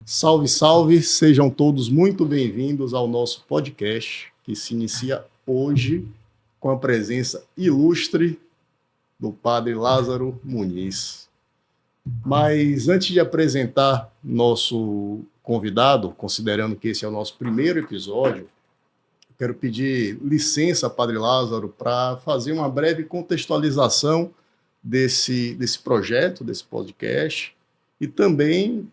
Salve, salve! Sejam todos muito bem-vindos ao nosso podcast, que se inicia hoje com a presença ilustre do Padre Lázaro Muniz. Mas antes de apresentar nosso convidado, considerando que esse é o nosso primeiro episódio, quero pedir licença, Padre Lázaro, para fazer uma breve contextualização desse projeto, desse podcast, e também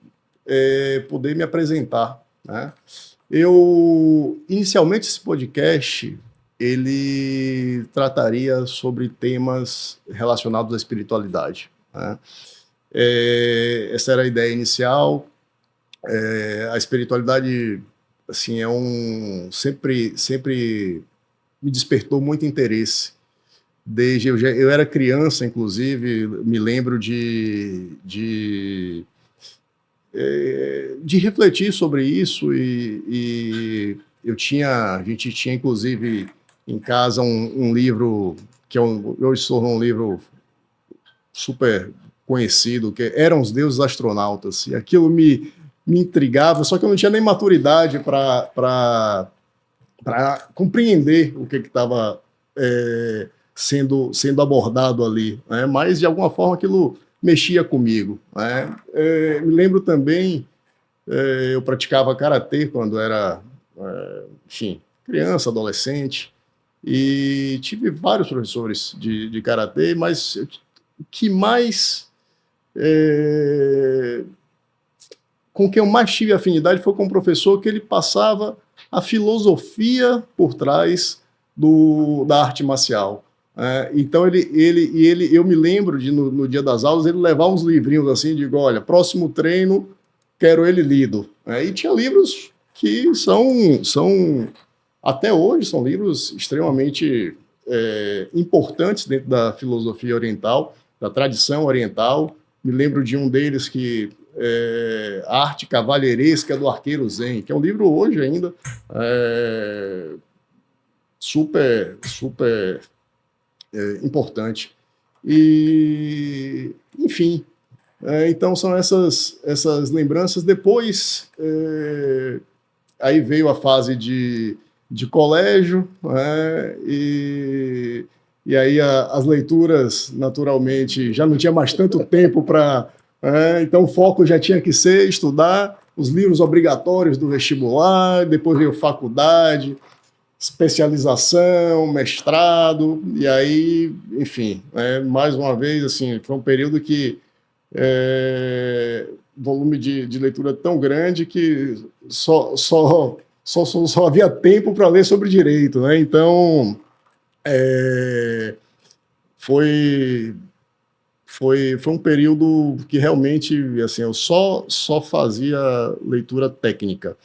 poder me apresentar, né? Inicialmente, esse podcast, ele trataria sobre temas relacionados à espiritualidade, né? Essa era a ideia inicial. A espiritualidade, assim, sempre me despertou muito interesse. Desde eu era criança, inclusive, me lembro de refletir sobre isso e a gente tinha inclusive em casa um livro que hoje se tornou um livro super conhecido, que eram os deuses astronautas, e aquilo me intrigava, só que eu não tinha nem maturidade para compreender o que estava sendo abordado ali, né? Mas de alguma forma aquilo mexia comigo, né? Me lembro também, eu praticava karatê quando era, enfim, criança, adolescente, e tive vários professores de karatê, mas o que mais, com quem eu mais tive afinidade foi com um professor que ele passava a filosofia por trás da arte marcial. Então eu me lembro de no dia das aulas ele levar uns livrinhos assim, e digo, olha, próximo treino quero ele lido. E tinha livros que são até hoje são livros extremamente importantes dentro da filosofia oriental, da tradição oriental. Me lembro de um deles que A Arte Cavalheiresca do Arqueiro Zen, que é um livro hoje ainda super importante. E, enfim, então são essas lembranças. Depois, aí veio a fase de colégio, e aí as leituras, naturalmente, já não tinha mais tanto tempo para... então o foco já tinha que ser estudar os livros obrigatórios do vestibular, depois veio faculdade, especialização, mestrado, e aí, enfim, mais uma vez, assim, foi um período que volume de leitura tão grande que só havia tempo para ler sobre direito, né? Então, foi um período que realmente, assim, eu só fazia leitura técnica,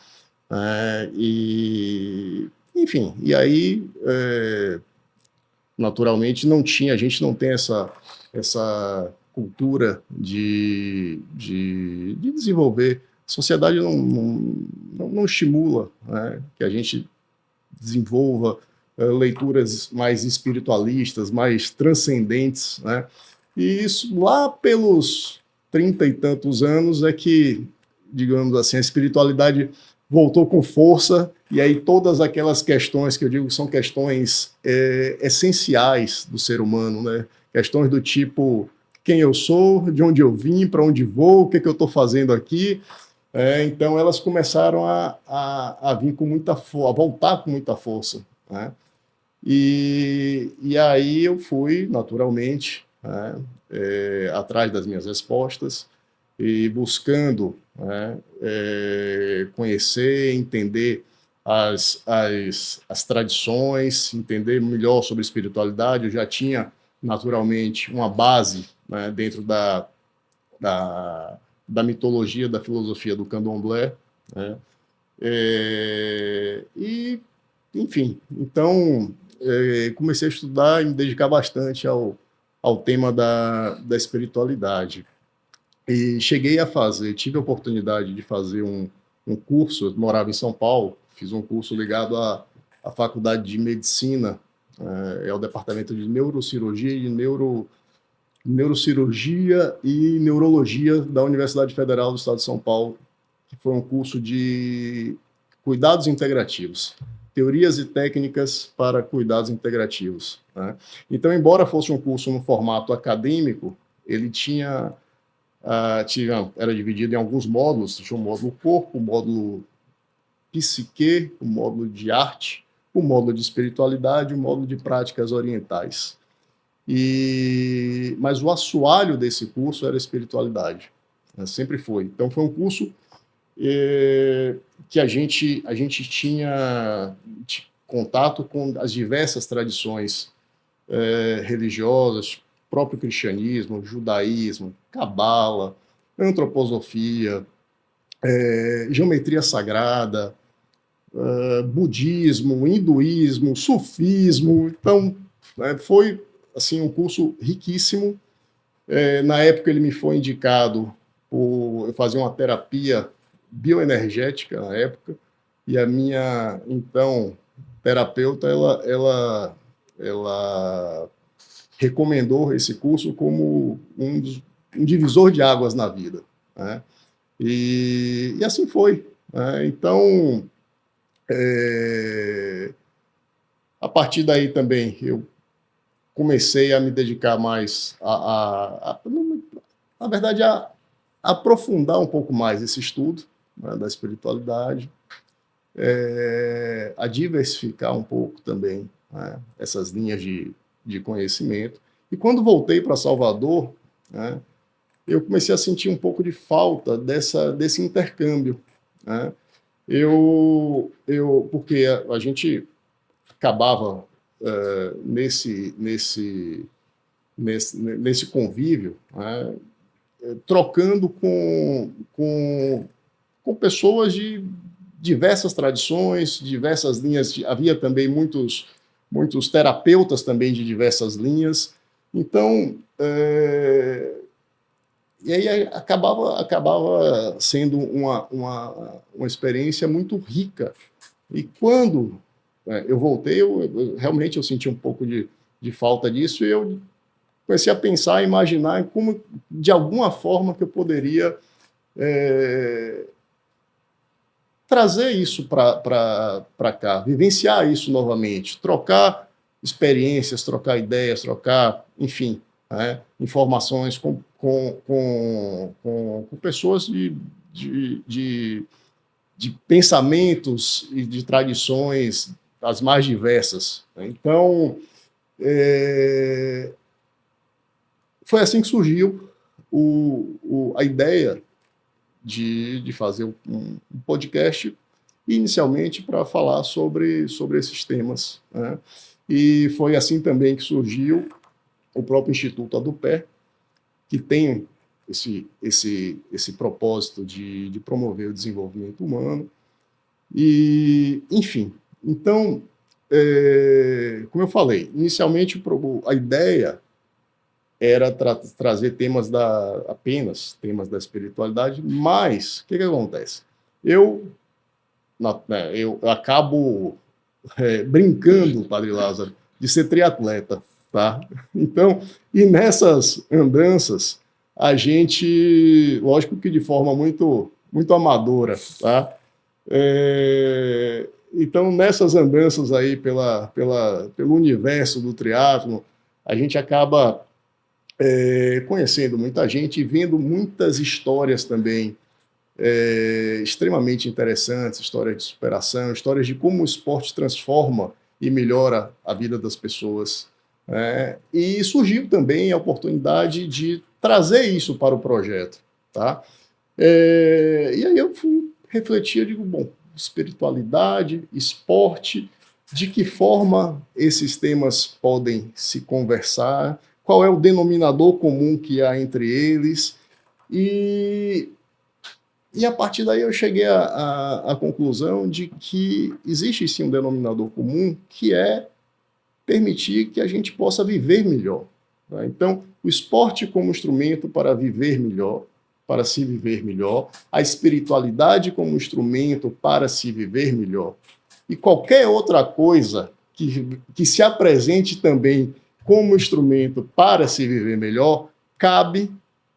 enfim, e aí, naturalmente, a gente não tem essa cultura de desenvolver. A sociedade não estimula, né, que a gente desenvolva leituras mais espiritualistas, mais transcendentes, né? E isso, lá pelos 30 e tantos anos, é que, digamos assim, a espiritualidade voltou com força, e aí todas aquelas questões que eu digo que são questões essenciais do ser humano, né? Questões do tipo, quem eu sou, de onde eu vim, para onde vou, o que eu estou fazendo aqui. Então elas começaram a vir com muita força, a voltar com muita força, né? E aí eu fui, naturalmente, né, atrás das minhas respostas e buscando, né, conhecer, entender as tradições, entender melhor sobre espiritualidade. Eu já tinha, naturalmente, uma base, né, dentro da mitologia, da filosofia do candomblé, né? E, enfim, então comecei a estudar e me dedicar bastante ao tema da espiritualidade. E tive a oportunidade de fazer um curso. Eu morava em São Paulo, fiz um curso ligado à Faculdade de Medicina, é o Departamento de Neurocirurgia e Neurologia da Universidade Federal do Estado de São Paulo. que foi um curso de cuidados integrativos, teorias e técnicas para cuidados integrativos, né? Então, embora fosse um curso no formato acadêmico, ele era dividido em alguns módulos, tinha o módulo corpo, o módulo psique, o módulo de arte, o módulo de espiritualidade, o módulo de práticas orientais. Mas o assoalho desse curso era a espiritualidade, né? Sempre foi. Então, foi um curso que a gente tinha contato com as diversas tradições religiosas, próprio cristianismo, judaísmo, cabala, antroposofia, geometria sagrada, budismo, hinduísmo, sufismo. Então, foi assim um curso riquíssimo. Na época ele me foi indicado eu fazia uma terapia bioenergética na época, e a minha então terapeuta ela recomendou esse curso como um divisor de águas na vida, né? E assim foi, né? Então, a partir daí também eu comecei a me dedicar mais na verdade, a aprofundar um pouco mais esse estudo, né, da espiritualidade, a diversificar um pouco também, né, essas linhas de conhecimento. E quando voltei para Salvador, né, eu comecei a sentir um pouco de falta desse intercâmbio, né? Porque a gente acabava nesse convívio, né, trocando com pessoas de diversas tradições, diversas linhas. Havia também muitos terapeutas também de diversas linhas. Então, e aí acabava sendo uma experiência muito rica. E quando eu voltei, realmente eu senti um pouco de falta disso, e eu comecei a pensar, imaginar como, de alguma forma, que eu poderia trazer isso para cá, vivenciar isso novamente, trocar experiências, trocar ideias, enfim, né, informações com pessoas de pensamentos e de tradições as mais diversas. Então, foi assim que surgiu a ideia de fazer um podcast, inicialmente para falar sobre esses temas, né? E foi assim também que surgiu o próprio Instituto Adupé, que tem esse propósito de promover o desenvolvimento humano. E, enfim, então, como eu falei, inicialmente a ideia era trazer apenas temas da espiritualidade, mas o que acontece? Eu acabo brincando, Padre Lázaro, de ser triatleta, tá? Então, e nessas andanças, a gente, lógico que de forma muito, muito amadora, tá? Então, nessas andanças aí pelo universo do triatlo, a gente acaba conhecendo muita gente e vendo muitas histórias também extremamente interessantes, histórias de superação, histórias de como o esporte transforma e melhora a vida das pessoas. E surgiu também a oportunidade de trazer isso para o projeto, tá? E aí eu fui refletir, eu digo, bom, espiritualidade, esporte, de que forma esses temas podem se conversar, qual é o denominador comum que há entre eles, e a partir daí eu cheguei à conclusão de que existe sim um denominador comum, que é permitir que a gente possa viver melhor, tá? Então, o esporte como instrumento para viver melhor, para se viver melhor, a espiritualidade como instrumento para se viver melhor, e qualquer outra coisa que se apresente também como instrumento para se viver melhor, cabe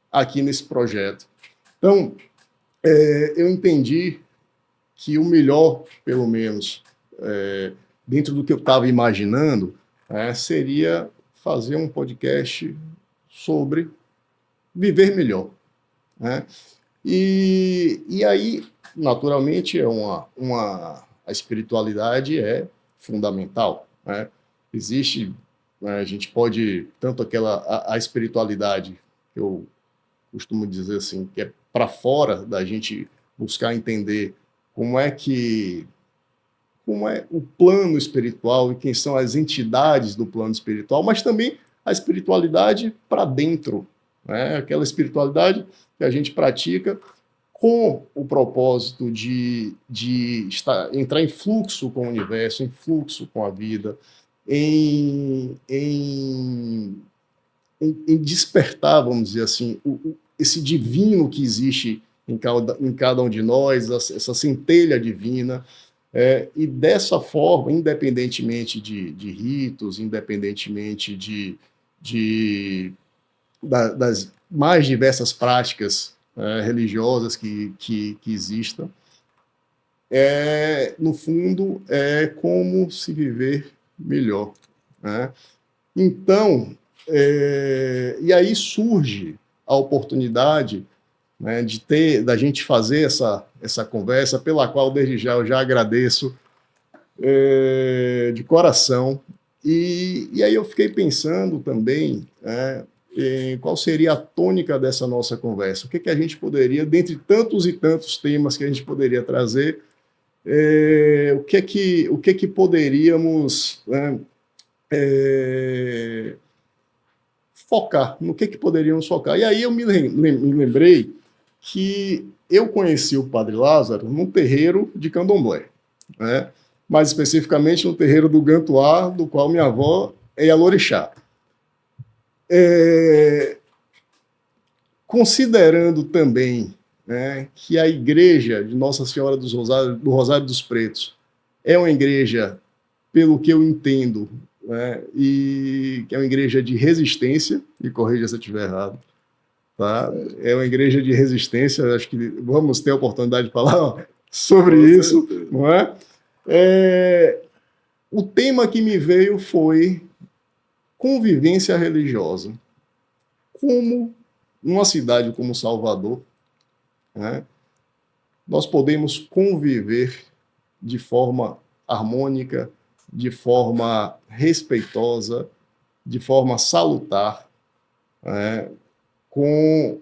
aqui nesse projeto. Então, eu entendi que o melhor, pelo menos, dentro do que eu estava imaginando, seria fazer um podcast sobre viver melhor, né? E aí, naturalmente, a espiritualidade é fundamental, né? Existe, né, a gente pode, tanto a espiritualidade, que eu costumo dizer assim, que é para fora da gente buscar entender como é o plano espiritual e quem são as entidades do plano espiritual, mas também a espiritualidade para dentro, né? Aquela espiritualidade que a gente pratica com o propósito de entrar em fluxo com o universo, em fluxo com a vida, em despertar, vamos dizer assim, esse divino que existe em cada um de nós, essa centelha divina. E dessa forma, independentemente de ritos, independentemente das mais diversas práticas religiosas que existam, no fundo, é como se viver melhor, né? Então, e aí surge a oportunidade, né, da gente fazer essa conversa, pela qual desde já eu já agradeço de coração. E aí eu fiquei pensando também, em qual seria a tônica dessa nossa conversa. O que a gente poderia, dentre tantos e tantos temas que a gente poderia trazer, o que poderíamos, né, focar, no que poderíamos focar. E aí eu me lembrei que eu conheci o Padre Lázaro num terreiro de candomblé, né? Mais especificamente no terreiro do Gantuá, do qual minha avó é Alorixá. Considerando também, né, que a igreja de Nossa Senhora do Rosário dos Pretos é uma igreja, pelo que eu entendo, né, e que é uma igreja de resistência, e corrija se eu estiver errado, tá? É uma igreja de resistência, acho que vamos ter a oportunidade de falar sobre isso, não é? O tema que me veio foi convivência religiosa. Como numa cidade como Salvador, né, nós podemos conviver de forma harmônica, de forma respeitosa, de forma salutar, né, com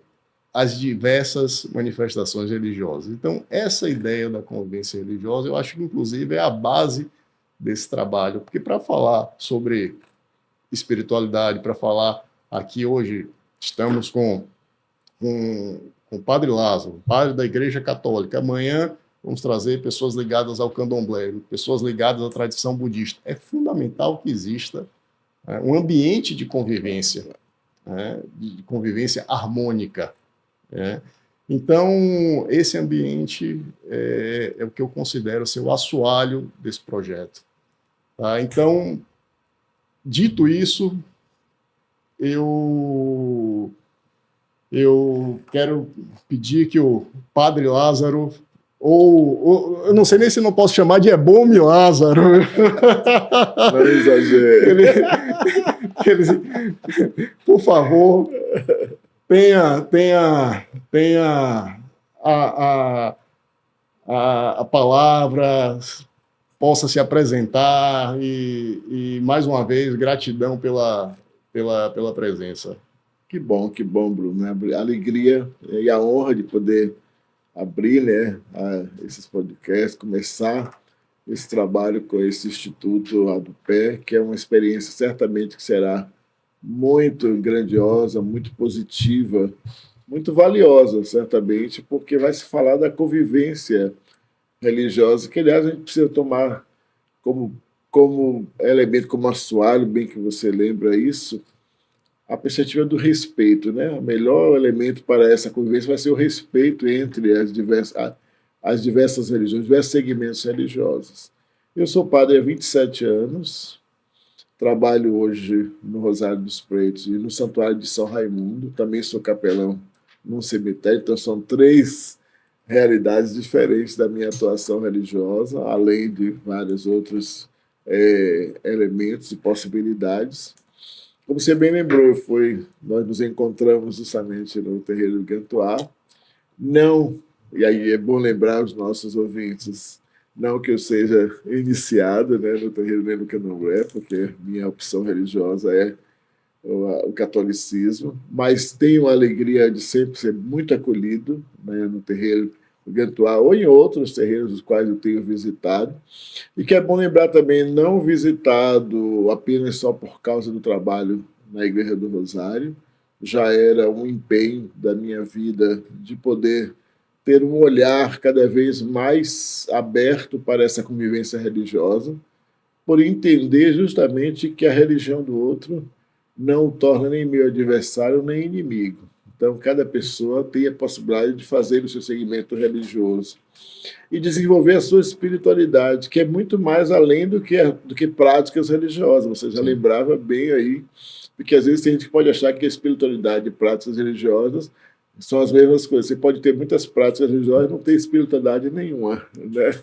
as diversas manifestações religiosas. Então, essa ideia da convivência religiosa, eu acho que, inclusive, é a base desse trabalho, porque para falar sobre espiritualidade, para falar aqui hoje, estamos com o Padre Lázaro, padre da Igreja Católica. Amanhã vamos trazer pessoas ligadas ao candomblé, pessoas ligadas à tradição budista. É fundamental que exista um ambiente de convivência, de convivência harmônica. Então, esse ambiente é o que eu considero ser o assoalho desse projeto. Tá? Então, dito isso, eu quero pedir que o Padre Lázaro, ou eu não sei nem se não posso chamar de Ebome Lázaro. Não exagere. Por favor, tenha a palavra, possa se apresentar e mais uma vez, gratidão pela presença. Que bom, Bruno. A alegria e a honra de poder abrir, né, esses podcasts, começar esse trabalho com esse Instituto ADUPé, que é uma experiência certamente que será muito grandiosa, muito positiva, muito valiosa, certamente, porque vai se falar da convivência religiosa, que, aliás, a gente precisa tomar como elemento, como assoalho, bem que você lembra isso, a perspectiva do respeito, né? O melhor elemento para essa convivência vai ser o respeito entre as diversas religiões, diversos segmentos religiosos. Eu sou padre há 27 anos, trabalho hoje no Rosário dos Pretos e no Santuário de São Raimundo, também sou capelão num cemitério, então são 3 realidades diferentes da minha atuação religiosa, além de vários outros elementos e possibilidades. Como você bem lembrou, nós nos encontramos justamente no terreiro do Gantuá. Não, e aí é bom lembrar os nossos ouvintes, não que eu seja iniciado, né, no terreiro nem no candomblé, porque minha opção religiosa é o catolicismo, mas tenho a alegria de sempre ser muito acolhido, né, no terreiro do Gantuá ou em outros terreiros os quais eu tenho visitado. E que é bom lembrar também, não visitado apenas só por causa do trabalho na Igreja do Rosário, já era um empenho da minha vida de poder ter um olhar cada vez mais aberto para essa convivência religiosa, por entender justamente que a religião do outro não o torna nem meu adversário nem inimigo. Então, cada pessoa tem a possibilidade de fazer o seu segmento religioso e desenvolver a sua espiritualidade, que é muito mais além do que práticas religiosas. Você já lembrava bem aí, porque às vezes tem gente que pode achar que a espiritualidade e práticas religiosas são as mesmas coisas. Você pode ter muitas práticas religiosas e não ter espiritualidade nenhuma, né?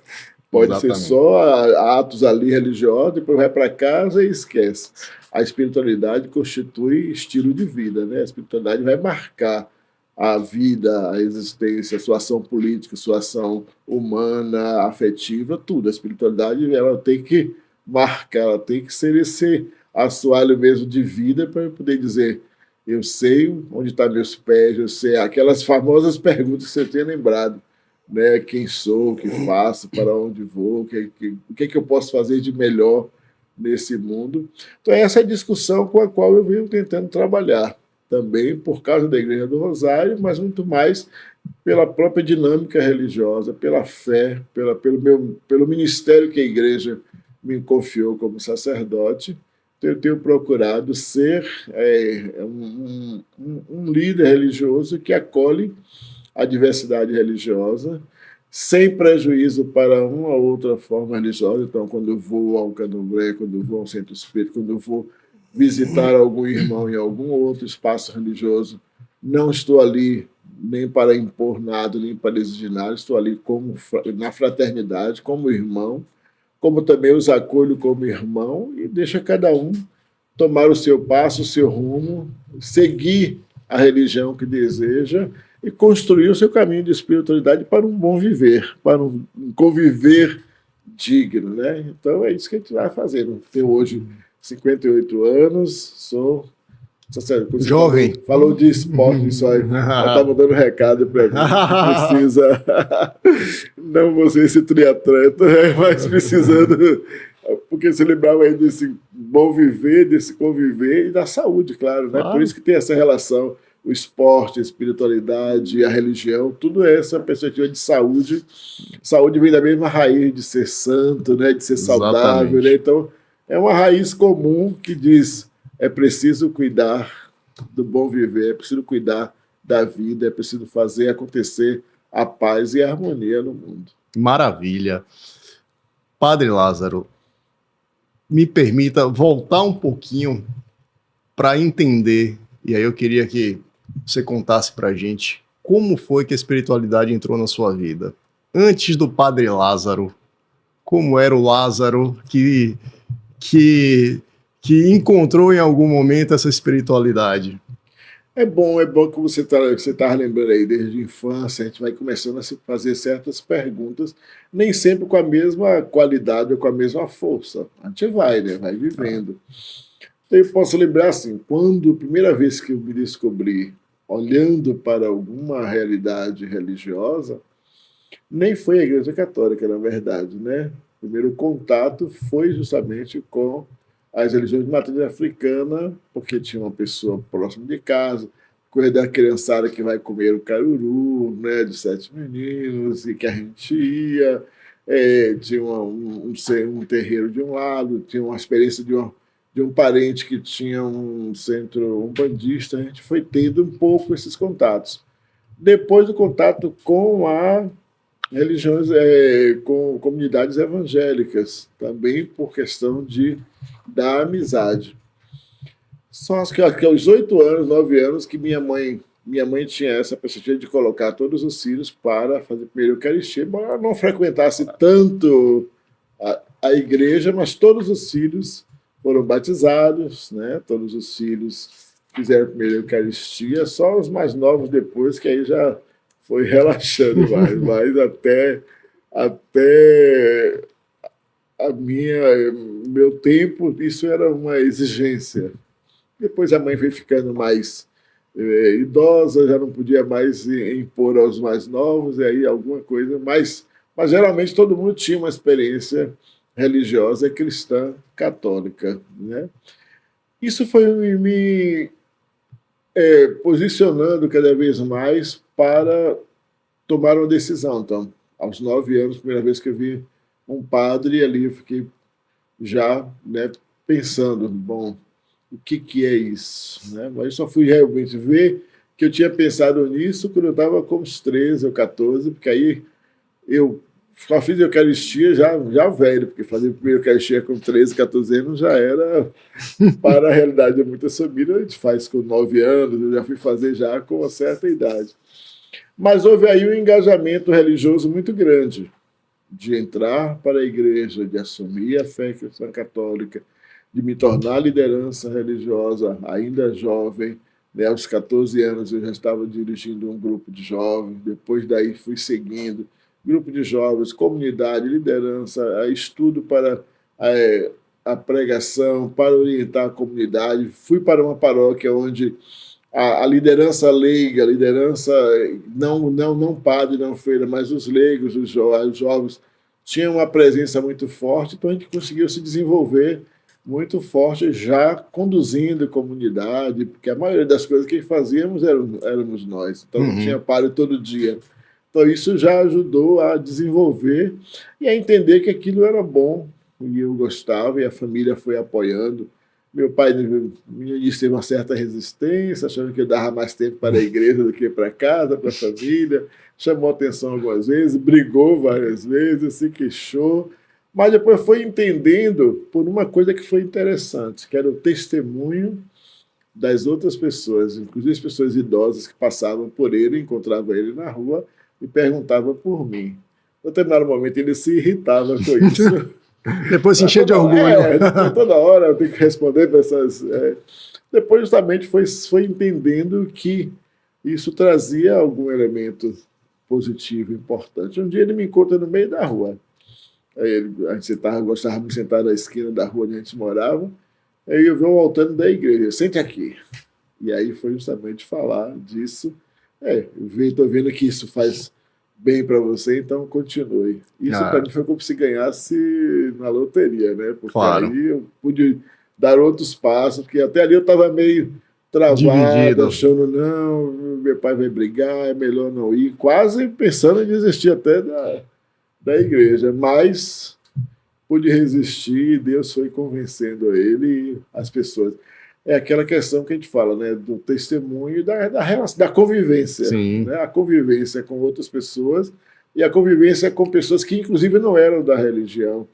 Pode Exatamente. Ser só atos ali religiosos, depois vai para casa e esquece. A espiritualidade constitui estilo de vida, né? A espiritualidade vai marcar a vida, a existência, a sua ação política, a sua ação humana, afetiva, tudo. A espiritualidade ela tem que marcar, ela tem que ser esse assoalho mesmo de vida para eu poder dizer eu sei onde estão meus pés, eu sei aquelas famosas perguntas que você tem lembrado, né? Quem sou, o que faço, para onde vou, o que eu posso fazer de melhor nesse mundo. Então, essa é a discussão com a qual eu venho tentando trabalhar, também por causa da Igreja do Rosário, mas muito mais pela própria dinâmica religiosa, pela fé, pelo ministério que a Igreja me confiou como sacerdote. Então, eu tenho procurado ser um líder religioso que acolhe a diversidade religiosa, sem prejuízo para uma ou outra forma religiosa. Então, quando eu vou ao candomblé, quando eu vou ao centro espírita, quando eu vou visitar algum irmão em algum outro espaço religioso, não estou ali nem para impor nada, nem para exigir nada, estou ali na fraternidade, como irmão, como também os acolho como irmão e deixa cada um tomar o seu passo, o seu rumo, seguir a religião que deseja e construir o seu caminho de espiritualidade para um bom viver, para um conviver digno, né? Então é isso que a gente vai fazer. Eu tenho hoje 58 anos, sou jovem. Falou de esporte, isso aí. Ela estava dando recado para mim. Precisa. Não você esse triatleta, mas precisando. Porque você lembrava aí desse bom viver, desse conviver e da saúde, claro, né? Por isso que tem essa relação. O esporte, a espiritualidade, a religião, tudo é essa perspectiva de saúde. Saúde vem da mesma raiz de ser santo, né? De ser saudável. Né? Então, é uma raiz comum que diz é preciso cuidar do bom viver, é preciso cuidar da vida, é preciso fazer acontecer a paz e a harmonia no mundo. Maravilha. Padre Lázaro, me permita voltar um pouquinho para entender, e aí eu queria que você contasse para a gente como foi que a espiritualidade entrou na sua vida. Antes do Padre Lázaro, como era o Lázaro que encontrou em algum momento essa espiritualidade? É bom que você tá lembrando aí, desde a infância, a gente vai começando a se fazer certas perguntas, nem sempre com a mesma qualidade ou com a mesma força. A gente vai, né? Vai vivendo. Então, eu posso lembrar assim, quando a primeira vez que eu me descobri olhando para alguma realidade religiosa, nem foi a Igreja Católica, na verdade, né? O primeiro contato foi justamente com as religiões de matriz africana, porque tinha uma pessoa próxima de casa, coisa da criançada que vai comer o caruru, né, de 7 meninos, e que a gente ia, tinha um terreiro de um lado, tinha uma experiência de um parente que tinha um centro umbandista, a gente foi tendo um pouco esses contatos. Depois do contato com a religiões, com comunidades evangélicas, também por questão da amizade. Só que aos 8 anos, 9 anos, que minha mãe minha mãe tinha essa perspectiva de colocar todos os filhos para fazer primeiro Eucaristia, embora ela não frequentasse tanto a igreja, mas todos os filhos foram batizados, né? Todos os filhos fizeram a primeira Eucaristia, só os mais novos depois, que aí já foi relaxando mais, mas até meu tempo, isso era uma exigência. Depois a mãe foi ficando mais idosa, já não podia mais impor aos mais novos, e aí alguma coisa, mas geralmente todo mundo tinha uma experiência religiosa cristã católica, né? Isso foi me posicionando cada vez mais para tomar uma decisão. Então, aos 9 anos, primeira vez que eu vi um padre, ali eu fiquei já, né, pensando, bom, o que é isso? Né? Mas eu só fui realmente ver que eu tinha pensado nisso quando eu estava com uns 13 ou 14, porque aí eu só fiz Eucaristia já velho, porque fazer primeiro Eucaristia com 13, 14 anos já era, para a realidade de muitas famílias, a gente faz com 9 anos, eu já fui fazer já com uma certa idade. Mas houve aí um engajamento religioso muito grande, de entrar para a igreja, de assumir a fé cristã católica, de me tornar liderança religiosa ainda jovem, né? Aos 14 anos eu já estava dirigindo um grupo de jovens, depois daí fui seguindo, grupo de jovens, comunidade, liderança, estudo para a pregação, para orientar a comunidade, fui para uma paróquia onde a liderança leiga, a liderança não padre, não feira, mas os leigos, os jovens, tinham uma presença muito forte, então a gente conseguiu se desenvolver muito forte, já conduzindo comunidade, porque a maioria das coisas que fazíamos éramos nós, então não tinha padre todo dia. Então isso já ajudou a desenvolver e a entender que aquilo era bom, e eu gostava, e a família foi apoiando. Meu pai, no início, teve uma certa resistência, achando que eu dava mais tempo para a igreja do que para casa, para a família. Chamou atenção algumas vezes, brigou várias vezes, se queixou, mas depois foi entendendo por uma coisa que foi interessante, que era o testemunho das outras pessoas, inclusive as pessoas idosas que passavam por ele, encontravam ele na rua e perguntavam por mim. Em determinado momento ele se irritava com isso. Depois se enchia de orgulho. Depois, toda hora eu tenho que responder para essas. Depois, justamente, foi entendendo que isso trazia algum elemento positivo, importante. Um dia ele me encontra no meio da rua. Aí a gente gostava de sentar na esquina da rua onde a gente morava. Aí eu vi um altar da igreja, sente aqui. E aí foi justamente falar disso. Estou vendo que isso faz bem para você, então continue. Isso para mim foi como se ganhasse na loteria, né? Porque claro, aí eu pude dar outros passos, porque até ali eu estava meio travado, dividido, achando, não, meu pai vai brigar, é melhor não ir, quase pensando em desistir até da igreja, mas pude resistir e Deus foi convencendo ele e as pessoas. É aquela questão que a gente fala, né, do testemunho e da convivência. Né? A convivência com outras pessoas e a convivência com pessoas que, inclusive, não eram da religião.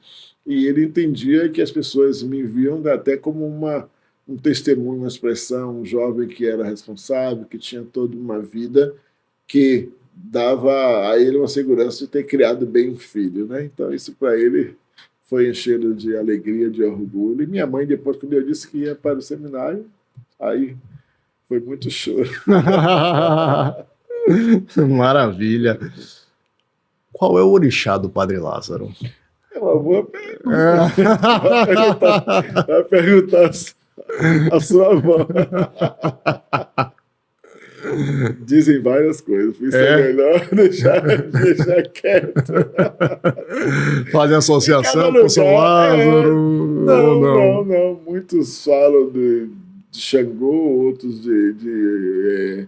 E ele entendia que as pessoas me viam até como um testemunho, uma expressão, um jovem que era responsável, que tinha toda uma vida, que dava a ele uma segurança de ter criado bem um filho. Né? Então, isso para ele foi enchendo de alegria, de orgulho. E minha mãe, depois, quando eu disse que ia para o seminário, aí foi muito choro. Maravilha. Qual é o orixá do Padre Lázaro? É uma boa pergunta. Vai perguntar a sua avó. Dizem várias coisas, por isso é melhor deixar quieto. Fazem associação com São Lázaro? Não. Muitos falam de Xangô, outros de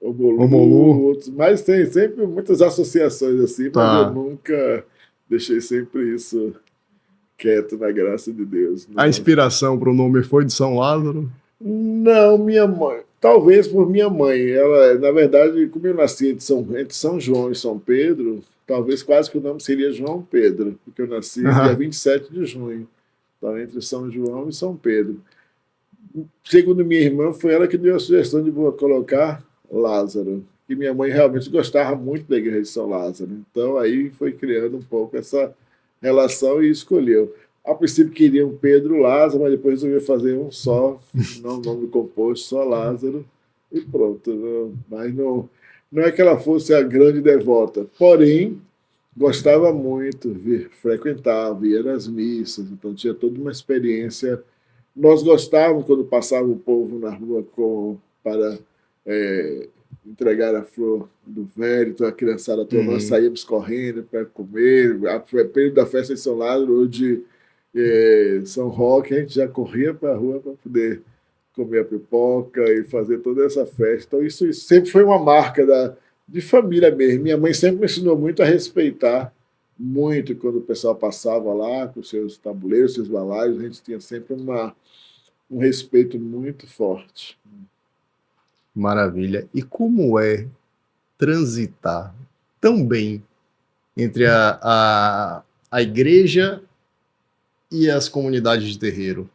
Omolu, outros, mas tem sempre muitas associações assim, mas eu nunca deixei sempre isso quieto na graça de Deus. A inspiração para o nome foi de São Lázaro? Não, minha mãe. Talvez por minha mãe. Ela, na verdade, como eu nasci entre São João e São Pedro, talvez quase que o nome seria João Pedro, porque eu nasci dia 27 de junho. Então, entre São João e São Pedro. Segundo minha irmã, foi ela que deu a sugestão de colocar Lázaro, que minha mãe realmente gostava muito da igreja de São Lázaro. Então, aí foi criando um pouco essa relação e escolheu. A princípio queriam Pedro Lázaro, mas depois resolveu fazer um só, não nome composto, só Lázaro, e pronto. Mas não é que ela fosse a grande devota, porém, gostava muito, frequentava, ia nas missas, então tinha toda uma experiência. Nós gostávamos quando passava o povo na rua para é, entregar a flor do velho, então a criançada toda, nós saímos correndo para comer. O período da festa de São Lázaro ou de São Roque, a gente já corria para a rua para poder comer a pipoca e fazer toda essa festa. Então, isso sempre foi uma marca de família mesmo. Minha mãe sempre me ensinou muito a respeitar muito quando o pessoal passava lá com seus tabuleiros, seus balaios, a gente tinha sempre um respeito muito forte. Maravilha. E como é transitar tão bem entre a igreja e as comunidades de terreiro?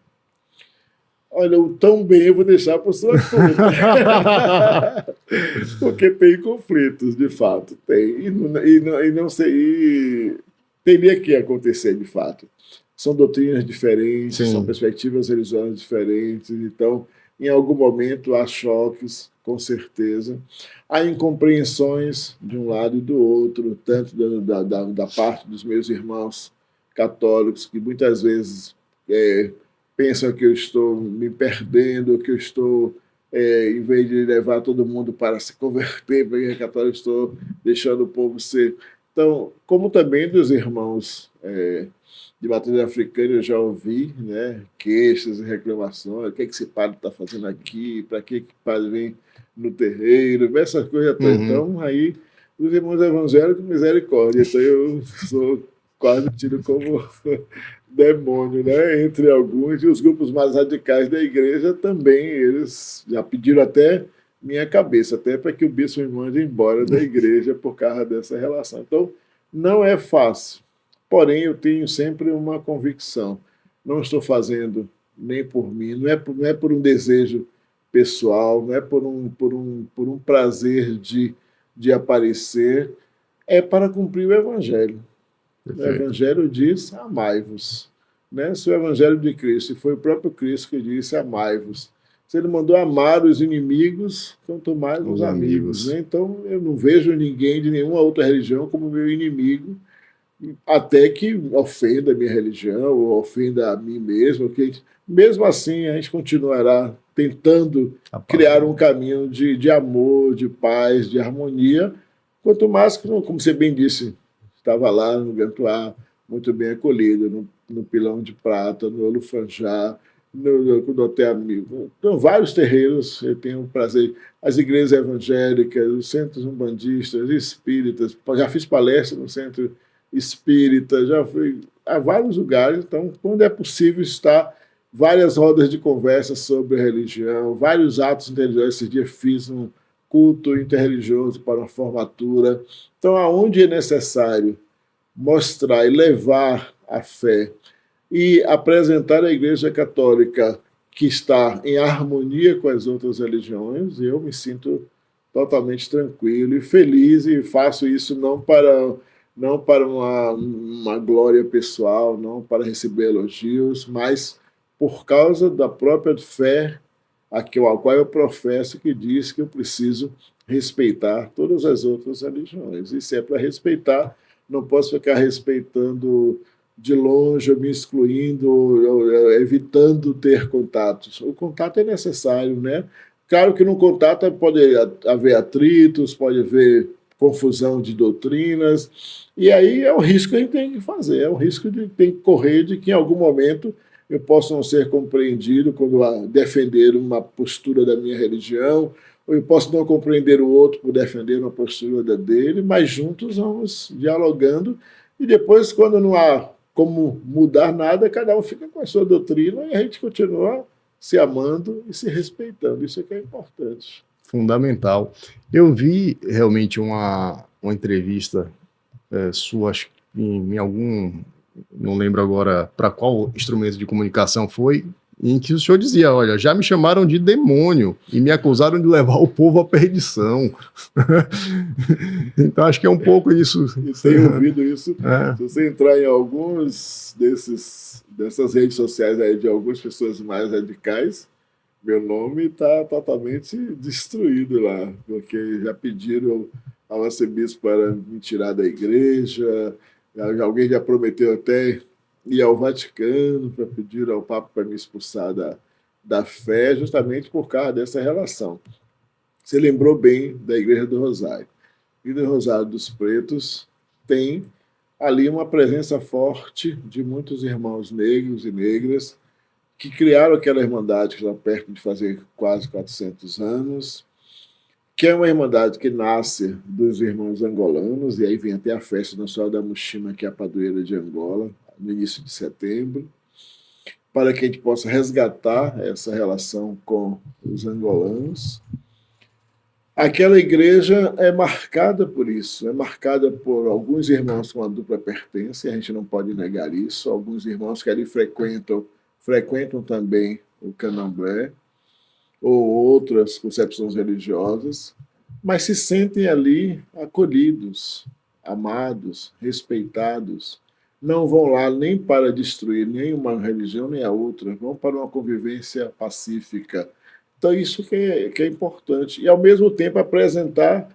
Olha, o tão bem eu vou deixar para a sua conta. Porque tem conflitos, de fato. Tem. E não sei. Teria que acontecer, de fato. São doutrinas diferentes, Sim. São perspectivas religiosas diferentes. Então, em algum momento, há choques, com certeza. Há incompreensões de um lado e do outro, tanto da parte dos meus irmãos católicos, que muitas vezes pensam que eu estou me perdendo, que eu estou, em vez de levar todo mundo para se converter para a Igreja Católica, estou deixando o povo ser. Então, como também dos irmãos de matriz africana, eu já ouvi, né, queixas e reclamações, o que esse padre está fazendo aqui, para que o padre vem no terreiro, essas coisas todas. Então, aí, os irmãos evangélicos, misericórdia. Então, eu sou quase tido como demônio, né? Entre alguns, e os grupos mais radicais da igreja também, eles já pediram até minha cabeça, até para que o bispo me mande embora da igreja por causa dessa relação. Então, não é fácil, porém eu tenho sempre uma convicção, não estou fazendo nem por mim, não é por um desejo pessoal, não é por um prazer de aparecer, é para cumprir o evangelho. O Evangelho diz, amai-vos. Né? Se o Evangelho de Cristo, e foi o próprio Cristo que disse, amai-vos. Se ele mandou amar os inimigos, quanto mais os amigos. Né? Então, eu não vejo ninguém de nenhuma outra religião como meu inimigo, até que ofenda a minha religião, ou ofenda a mim mesmo. Que, mesmo assim, a gente continuará tentando criar um caminho de amor, de paz, de harmonia, quanto mais, como você bem disse, estava lá no Gantuá, muito bem acolhido, no Pilão de Prata, no Olufanjá, no Hotel Amigo. Então, vários terreiros, eu tenho o prazer. As igrejas evangélicas, os centros umbandistas, espíritas, já fiz palestra no centro espírita, já fui a vários lugares. Então, quando é possível estar, várias rodas de conversa sobre religião, vários atos interreligiosos. Esse dia fiz um culto interreligioso para uma formatura. Então, aonde é necessário mostrar e levar a fé e apresentar a Igreja Católica que está em harmonia com as outras religiões, eu me sinto totalmente tranquilo e feliz, e faço isso não para uma glória pessoal, não para receber elogios, mas por causa da própria fé a qual eu professo, que diz que eu preciso respeitar todas as outras religiões. E se é para respeitar, não posso ficar respeitando de longe, me excluindo, evitando ter contatos. O contato é necessário, né? Claro que no contato pode haver atritos, pode haver confusão de doutrinas, e aí é o risco que a gente tem que fazer, é o risco de tem que correr de que em algum momento eu posso não ser compreendido quando defender uma postura da minha religião, ou eu posso não compreender o outro por defender uma postura dele, mas juntos vamos dialogando, e depois, quando não há como mudar nada, cada um fica com a sua doutrina e a gente continua se amando e se respeitando. Isso é que é importante. Fundamental. Eu vi realmente uma entrevista sua, acho que em algum, não lembro agora para qual instrumento de comunicação foi, em que o senhor dizia, olha, já me chamaram de demônio e me acusaram de levar o povo à perdição. Então, acho que é um pouco isso. E tenho ouvido isso. É. Se você entrar em alguns dessas redes sociais aí de algumas pessoas mais radicais, meu nome está totalmente destruído lá, porque já pediram ao arcebispo para me tirar da igreja, alguém já prometeu até ir ao Vaticano para pedir ao Papa para me expulsar da fé, justamente por causa dessa relação. Você lembrou bem da Igreja do Rosário. A Igreja do Rosário dos Pretos tem ali uma presença forte de muitos irmãos negros e negras que criaram aquela irmandade que está perto de fazer quase 400 anos, que é uma irmandade que nasce dos irmãos angolanos, e aí vem até a festa nacional da Muxima, que é a padroeira de Angola, no início de setembro, para que a gente possa resgatar essa relação com os angolanos. Aquela igreja é marcada por isso, é marcada por alguns irmãos com a dupla pertença, a gente não pode negar isso, alguns irmãos que ali frequentam também o candomblé ou outras concepções religiosas, mas se sentem ali acolhidos, amados, respeitados. Não vão lá nem para destruir nem uma religião nem a outra, vão para uma convivência pacífica. Então, isso que é importante. E, ao mesmo tempo, apresentar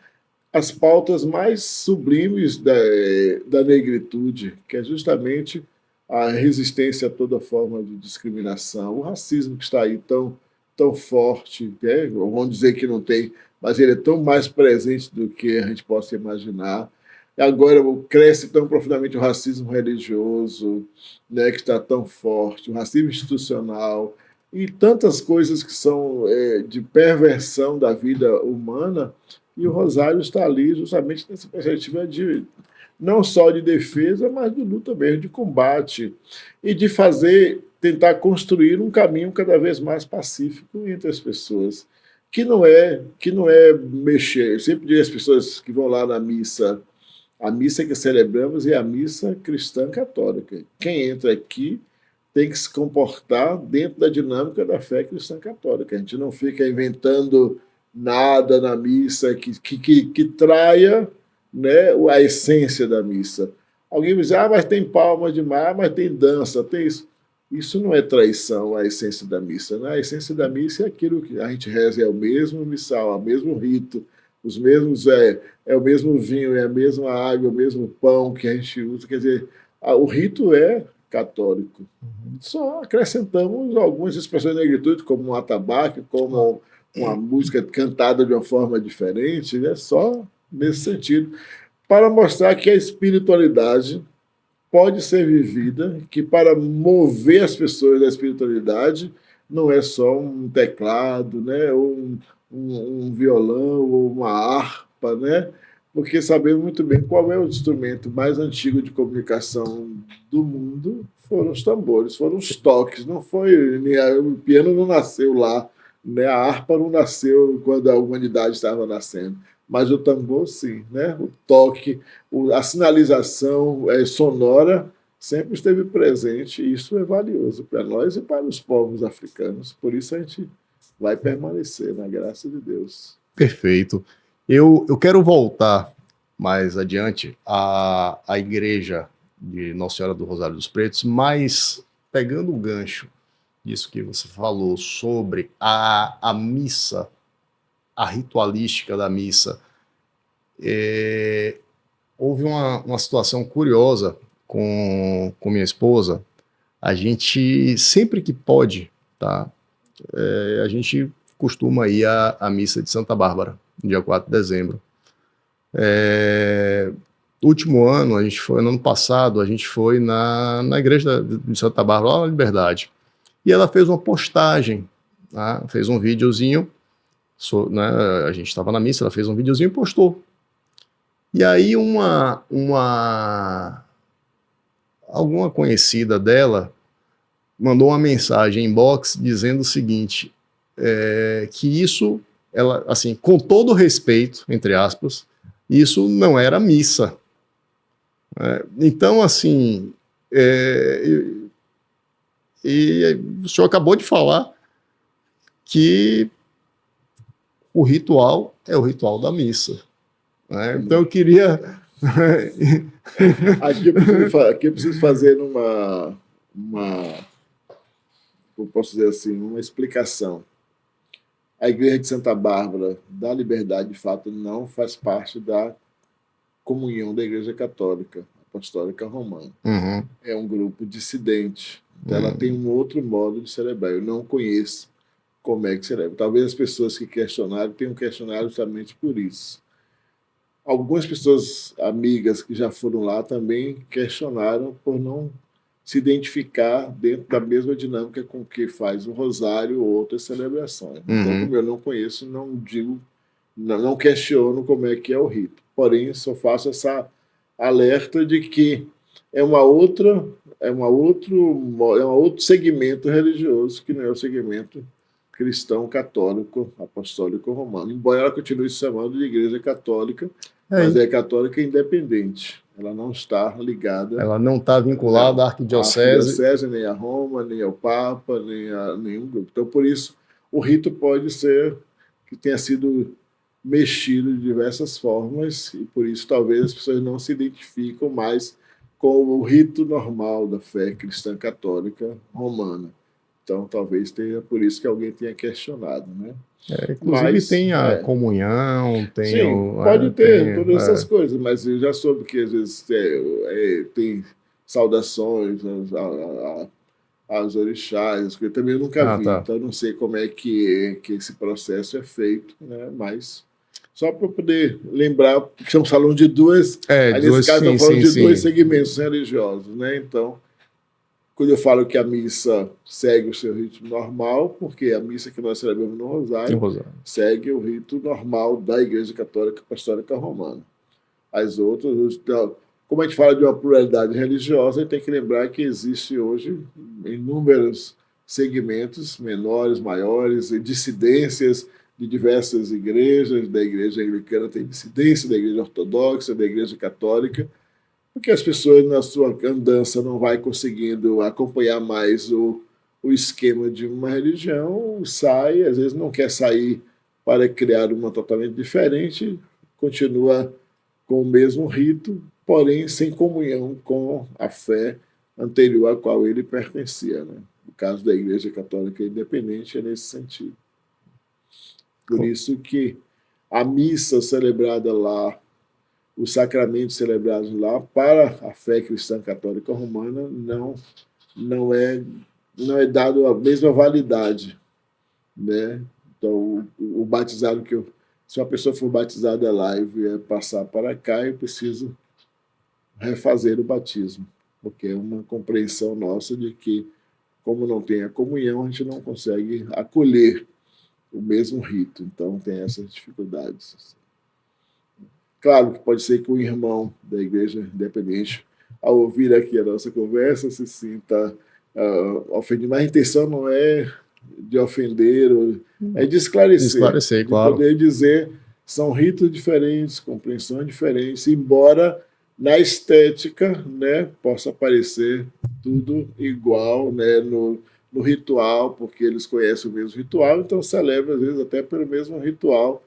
as pautas mais sublimes da negritude, que é justamente a resistência a toda forma de discriminação, o racismo que está aí tão forte, né? Vamos dizer que não tem, mas ele é tão mais presente do que a gente possa imaginar. Agora cresce tão profundamente o racismo religioso, né, que está tão forte, o racismo institucional e tantas coisas que são de perversão da vida humana, e o Rosário está ali justamente nessa perspectiva de não só de defesa, mas de luta mesmo, de combate, e de tentar construir um caminho cada vez mais pacífico entre as pessoas, que não é mexer. Eu sempre digo às pessoas que vão lá na missa, a missa que celebramos é a missa cristã católica. Quem entra aqui tem que se comportar dentro da dinâmica da fé cristã católica. A gente não fica inventando nada na missa que traia, né, a essência da missa. Alguém me diz, mas tem palma demais, mas tem dança, tem isso. Isso não é traição à essência da missa, né? A essência da missa é aquilo que a gente reza, é o mesmo missal, é o mesmo rito, os mesmos é o mesmo vinho, é a mesma água, é o mesmo pão que a gente usa. Quer dizer, o rito é católico. Só acrescentamos algumas expressões da negritude, como um atabaque, como uma música cantada de uma forma diferente, né? Só nesse sentido, para mostrar que a espiritualidade pode ser vivida, que para mover as pessoas da espiritualidade não é só um teclado, né, ou um violão, ou uma harpa, né, porque sabemos muito bem qual é o instrumento mais antigo de comunicação do mundo, foram os tambores, foram os toques, não foi, o piano não nasceu lá, né, a harpa não nasceu quando a humanidade estava nascendo, mas o tambor sim, né? O toque, a sinalização sonora sempre esteve presente, e isso é valioso para nós e para os povos africanos. Por isso a gente vai permanecer, na graça de Deus. Perfeito. Eu quero voltar mais adiante à igreja de Nossa Senhora do Rosário dos Pretos, mas pegando o gancho disso que você falou sobre a missa, a ritualística da missa. Houve uma situação curiosa com minha esposa. A gente, sempre que pode, tá? A gente costuma ir à missa de Santa Bárbara, dia 4 de dezembro. Último ano, no ano passado, a gente foi na igreja de Santa Bárbara, lá na Liberdade. E ela fez uma postagem, tá? Fez um videozinho, né? A gente estava na missa, ela fez um videozinho e postou. E aí alguma conhecida dela mandou uma mensagem inbox dizendo o seguinte, que isso, ela, assim, com todo respeito, entre aspas, isso não era missa. Então, assim, E o senhor acabou de falar que o ritual é o ritual da missa, né? Então eu queria... Aqui eu preciso fazer eu posso dizer assim, uma explicação. A Igreja de Santa Bárbara da Liberdade, de fato, não faz parte da comunhão da Igreja Católica Apostólica Romana. Uhum. É um grupo dissidente. Então, ela tem um outro modo de celebrar. Eu não conheço como é que celebra. Talvez as pessoas que questionaram tenham questionado justamente por isso. Algumas pessoas amigas que já foram lá também questionaram por não se identificar dentro da mesma dinâmica com que faz o rosário ou outras celebrações. Então, como eu não conheço, não digo, não questiono como é que é o rito. Porém, só faço essa alerta de que é um outro segmento religioso que não é o segmento cristão católico apostólico romano. Embora ela continue se chamando de Igreja Católica, mas é católica independente. Ela não está ligada. Ela não está vinculada à arquidiocese. Nem a Roma, nem ao Papa, nem a nenhum grupo. Então, por isso, o rito pode ser que tenha sido mexido de diversas formas, e por isso talvez as pessoas não se identificam mais com o rito normal da fé cristã católica romana. Então, talvez tenha por isso que alguém tenha questionado, né? Inclusive tem a comunhão, tem sim, pode ter todas essas coisas, mas eu já soube que às vezes tem saudações aos orixás, que eu também nunca vi, então eu não sei como é que esse processo é feito, né? Mas só para poder lembrar, porque estamos falando de duas, nesse caso estamos falando de dois segmentos religiosos, né? Então, quando eu falo que a missa segue o seu ritmo normal, porque a missa que nós celebramos no Rosário segue o rito normal da Igreja Católica Apostólica Romana. As outras, como a gente fala de uma pluralidade religiosa, a gente tem que lembrar que existe hoje inúmeros segmentos, menores, maiores, dissidências de diversas igrejas. Da Igreja Anglicana tem dissidência, da Igreja Ortodoxa, da Igreja Católica, porque as pessoas na sua andança não vai conseguindo acompanhar mais o esquema de uma religião, sai, às vezes não quer sair para criar uma totalmente diferente, continua com o mesmo rito, porém sem comunhão com a fé anterior à qual ele pertencia, né? No caso da Igreja Católica Independente é nesse sentido. Por isso que a missa celebrada lá, os sacramentos celebrados lá para a fé cristã católica romana não é dado a mesma validade, né? Então o batizado se uma pessoa for batizada lá e vier passar para cá, eu preciso refazer o batismo, porque é uma compreensão nossa de que, como não tem a comunhão, a gente não consegue acolher o mesmo rito. Então tem essas dificuldades. Claro que pode ser que o irmão da Igreja Independente, ao ouvir aqui a nossa conversa, se sinta ofendido, mas a intenção não é de ofender, é de esclarecer, de claro. Poder dizer são ritos diferentes, compreensões diferentes, embora na estética, né, possa parecer tudo igual, né, no ritual, porque eles conhecem o mesmo ritual, então celebra às vezes até pelo mesmo ritual,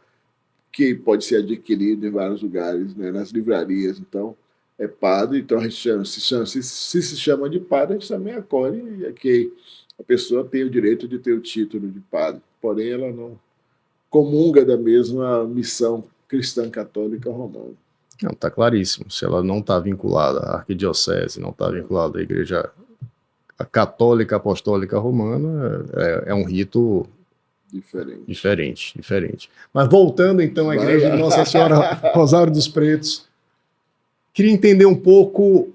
que pode ser adquirido em vários lugares, né, nas livrarias. Então, é padre, então a gente se chama de padre, a gente também acolhe que a pessoa tem o direito de ter o título de padre, porém ela não comunga da mesma missão cristã católica romana. Não, está claríssimo. Se ela não está vinculada à arquidiocese, não está vinculada à Igreja Católica Apostólica Romana, é um rito diferente. Mas voltando então à Igreja de Nossa Senhora Rosário dos Pretos, queria entender um pouco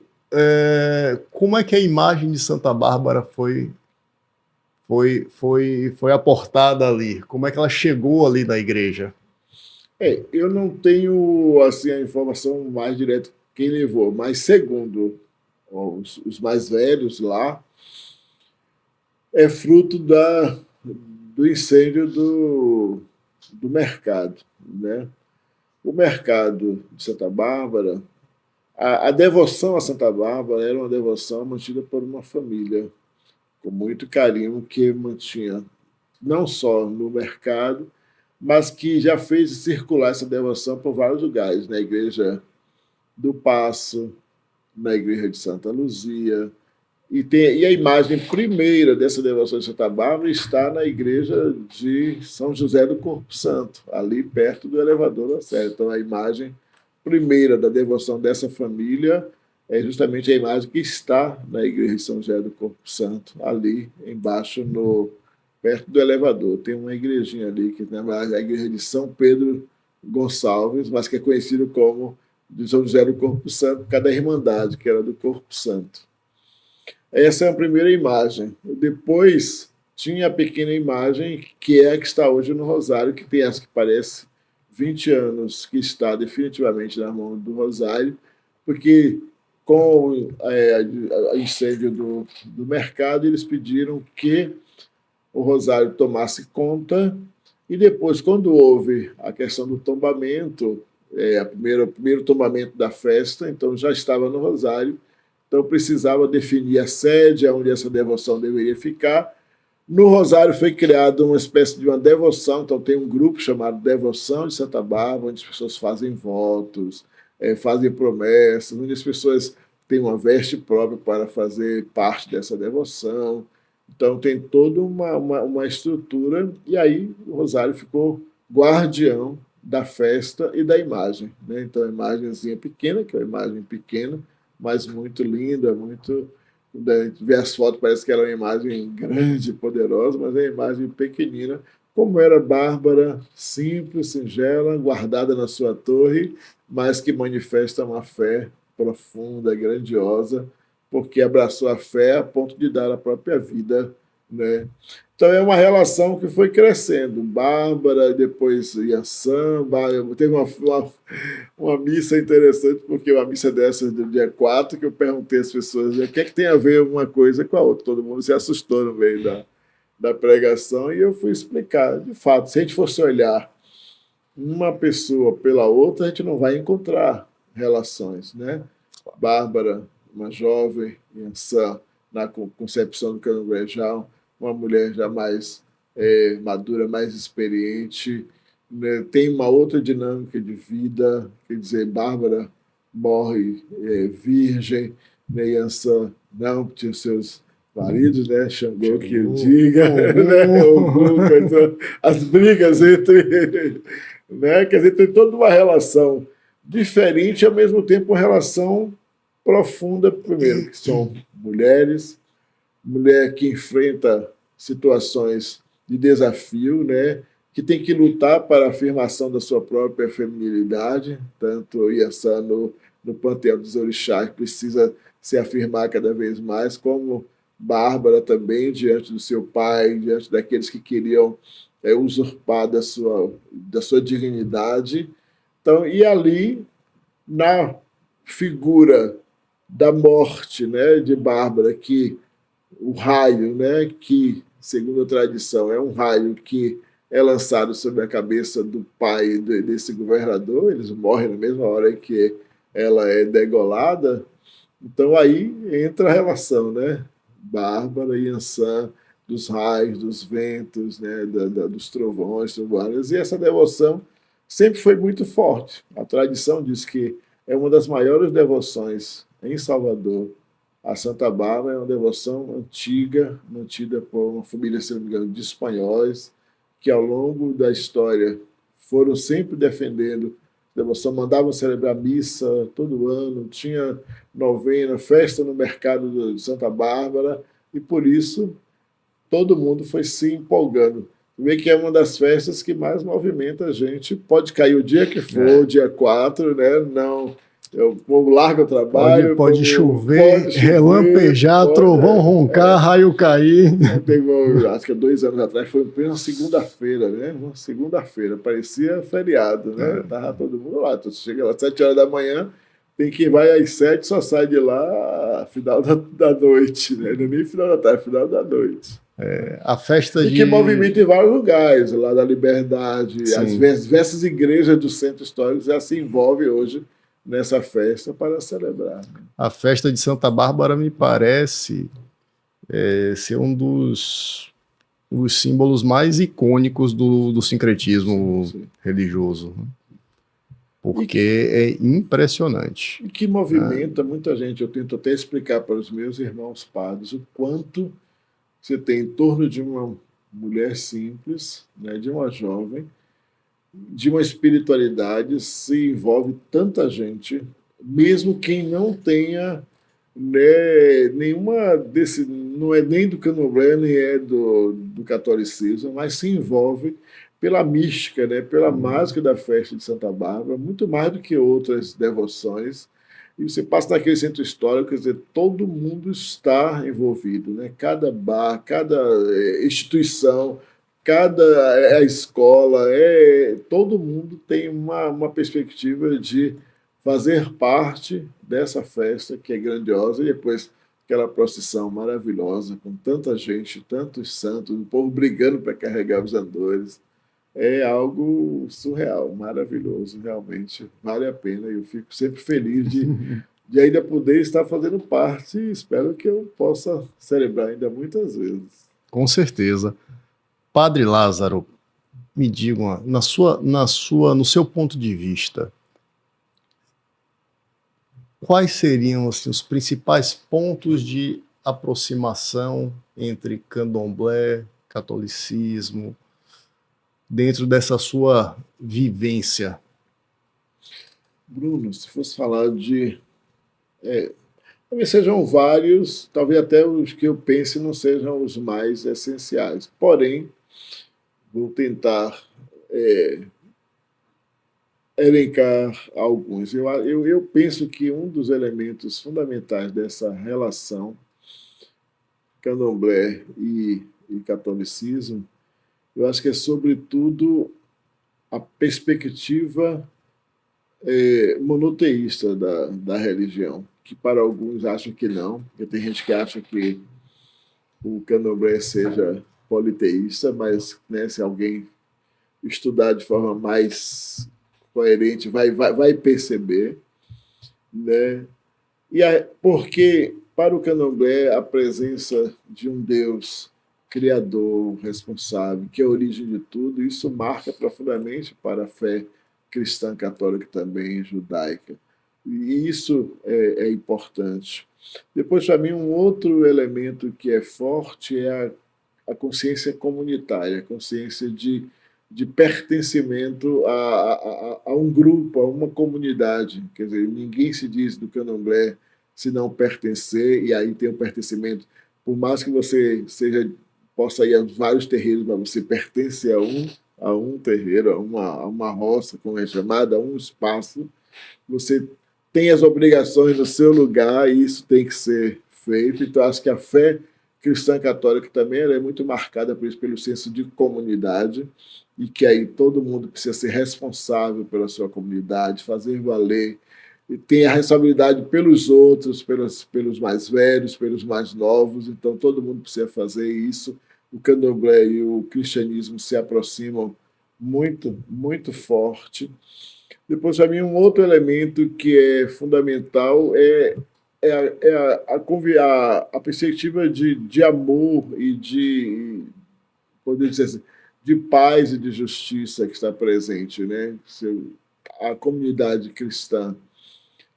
como é que a imagem de Santa Bárbara foi aportada ali, como é que ela chegou ali na igreja? Eu não tenho assim a informação mais direta quem levou, mas segundo os mais velhos lá, é fruto do incêndio do mercado, né? O mercado de Santa Bárbara, a devoção a Santa Bárbara era uma devoção mantida por uma família com muito carinho, que mantinha não só no mercado, mas que já fez circular essa devoção por vários lugares, na igreja do Paço, na igreja de Santa Luzia, e a imagem primeira dessa devoção de Santa Bárbara está na igreja de São José do Corpo Santo, ali perto do elevador da Sé. Então, a imagem primeira da devoção dessa família é justamente a imagem que está na igreja de São José do Corpo Santo, ali embaixo, perto do elevador. Tem uma igrejinha ali, que é a igreja de São Pedro Gonçalves, mas que é conhecido como de São José do Corpo Santo, cada irmandade, que era do Corpo Santo. Essa é a primeira imagem. Depois tinha a pequena imagem, que é a que está hoje no Rosário, que tem essa que parece 20 anos, que está definitivamente na mão do Rosário, porque com o incêndio do mercado, eles pediram que o Rosário tomasse conta, e depois, quando houve a questão do tombamento, o primeiro tombamento da festa, então já estava no Rosário, então precisava definir a sede, onde essa devoção deveria ficar. No Rosário foi criada uma espécie de uma devoção, então tem um grupo chamado Devoção de Santa Bárbara, onde as pessoas fazem votos, fazem promessas, onde as pessoas têm uma veste própria para fazer parte dessa devoção. Então tem toda uma estrutura, e aí o Rosário ficou guardião da festa e da imagem, né? Então a imagenzinha pequena, que é uma imagem pequena, mas muito linda, muito... Ver as fotos, parece que era uma imagem grande, poderosa, mas é uma imagem pequenina, como era Bárbara, simples, singela, guardada na sua torre, mas que manifesta uma fé profunda, grandiosa, porque abraçou a fé a ponto de dar a própria vida, né? Então é uma relação que foi crescendo. Bárbara, depois Iansã, teve uma missa interessante, porque uma missa dessa do dia 4, que eu perguntei às pessoas o que é que tem a ver uma coisa com a outra. Todo mundo se assustou no meio da pregação, e eu fui explicar. De fato, se a gente fosse olhar uma pessoa pela outra, a gente não vai encontrar relações, né? Bárbara, uma jovem, Iansã, na concepção do Candomblé, uma mulher já mais madura, mais experiente, né? Tem uma outra dinâmica de vida, quer dizer, Bárbara morre virgem, né? Iansã não, tinha os seus maridos, né? Xangô que o diga, né? Então, as brigas entre... Né? Quer dizer, tem toda uma relação diferente e, ao mesmo tempo, uma relação profunda, primeiro, que são mulheres, mulher que enfrenta situações de desafio, né? Que tem que lutar para a afirmação da sua própria feminilidade, tanto Iansã no panteão dos orixás precisa se afirmar cada vez mais, como Bárbara também, diante do seu pai, diante daqueles que queriam usurpar da sua dignidade. Então, e ali, na figura da morte, né, de Bárbara, que o raio, né, que, segundo a tradição, é um raio que é lançado sobre a cabeça do pai desse governador, eles morrem na mesma hora em que ela é degolada. Então aí entra a relação, né? Bárbara e Iansã, dos raios, dos ventos, né, dos trovões, trovoadas, e essa devoção sempre foi muito forte. A tradição diz que é uma das maiores devoções em Salvador. A Santa Bárbara é uma devoção antiga, mantida por uma família, se não me engano, de espanhóis, que ao longo da história foram sempre defendendo a devoção, mandavam celebrar missa todo ano, tinha novena, festa no mercado de Santa Bárbara, e por isso todo mundo foi se empolgando. Vê que é uma das festas que mais movimenta a gente. Pode cair o dia que for, dia 4, né? Não, o povo larga o trabalho. Pode chover, relampejar, trovão roncar, raio cair. Acho que 2 anos atrás foi uma segunda-feira, né? Uma segunda-feira, parecia feriado, né? Tava todo mundo lá. Tu chega lá às 7 horas da manhã, tem quem vai às 7, só sai de lá final da noite, né? Não é nem final da tarde, final da noite. A festa que movimenta em vários lugares, lá da Liberdade, sim. As diversas igrejas do centro histórico já se envolvem hoje nessa festa para celebrar. A festa de Santa Bárbara me parece ser um dos símbolos mais icônicos do sincretismo religioso, né? Porque é impressionante. E que movimenta muita gente. Eu tento até explicar para os meus irmãos padres o quanto você tem em torno de uma mulher simples, né, de uma jovem, de uma espiritualidade, se envolve tanta gente, mesmo quem não tenha, né, nenhuma desse, não é nem do candomblé, nem é do catolicismo, mas se envolve pela mística, né, pela mágica da festa de Santa Bárbara, muito mais do que outras devoções. E você passa naquele centro histórico, quer dizer, todo mundo está envolvido, né? Cada bar, cada instituição, cada a escola, todo mundo tem uma perspectiva de fazer parte dessa festa que é grandiosa e depois aquela procissão maravilhosa com tanta gente, tantos santos, o povo brigando para carregar os andores. É algo surreal, maravilhoso, realmente vale a pena. Eu fico sempre feliz de ainda poder estar fazendo parte e espero que eu possa celebrar ainda muitas vezes. Com certeza. Padre Lázaro, me diga, no seu ponto de vista, quais seriam assim, os principais pontos de aproximação entre candomblé, catolicismo, dentro dessa sua vivência? Bruno, se fosse falar talvez sejam vários, talvez até os que eu pense não sejam os mais essenciais. Porém, vou tentar elencar alguns. Eu penso que um dos elementos fundamentais dessa relação candomblé e catolicismo, eu acho que é, sobretudo, a perspectiva monoteísta da religião, que para alguns acham que não, porque tem gente que acha que o candomblé seja politeísta, mas, né, se alguém estudar de forma mais coerente vai perceber, né? Porque para o candomblé a presença de um Deus criador, responsável, que é a origem de tudo, isso marca profundamente para a fé cristã católica também, judaica. E isso é importante. Depois, para mim, um outro elemento que é forte é a consciência comunitária, a consciência de pertencimento a um grupo, a uma comunidade. Quer dizer, ninguém se diz do candomblé se não pertencer, e aí tem o pertencimento. Por mais que você possa ir a vários terreiros, mas você pertence a um terreiro, a uma roça, como é chamada, a um espaço, você tem as obrigações no seu lugar e isso tem que ser feito. Então, acho que a fé cristã católica também ela é muito marcada por isso, pelo senso de comunidade, e que aí todo mundo precisa ser responsável pela sua comunidade, fazer valer, e tem a responsabilidade pelos outros, pelos mais velhos, pelos mais novos, então todo mundo precisa fazer isso. O candomblé e o cristianismo se aproximam muito, muito forte. Depois, para mim, um outro elemento que é fundamental a perspectiva de amor e poder dizer assim, de paz e de justiça que está presente, né? A comunidade cristã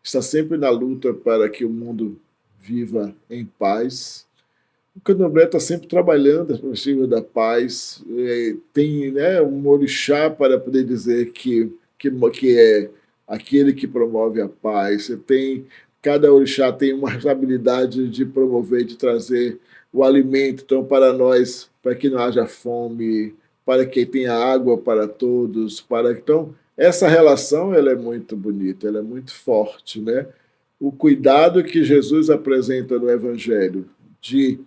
está sempre na luta para que o mundo viva em paz. O candomblé está sempre trabalhando a perspectiva da paz. Tem, né, um orixá para poder dizer que é aquele que promove a paz. Cada orixá tem uma responsabilidade de promover, de trazer o alimento. Então, para nós, para que não haja fome, para que tenha água para todos, então essa relação ela é muito bonita, ela é muito forte, né? O cuidado que Jesus apresenta no Evangelho de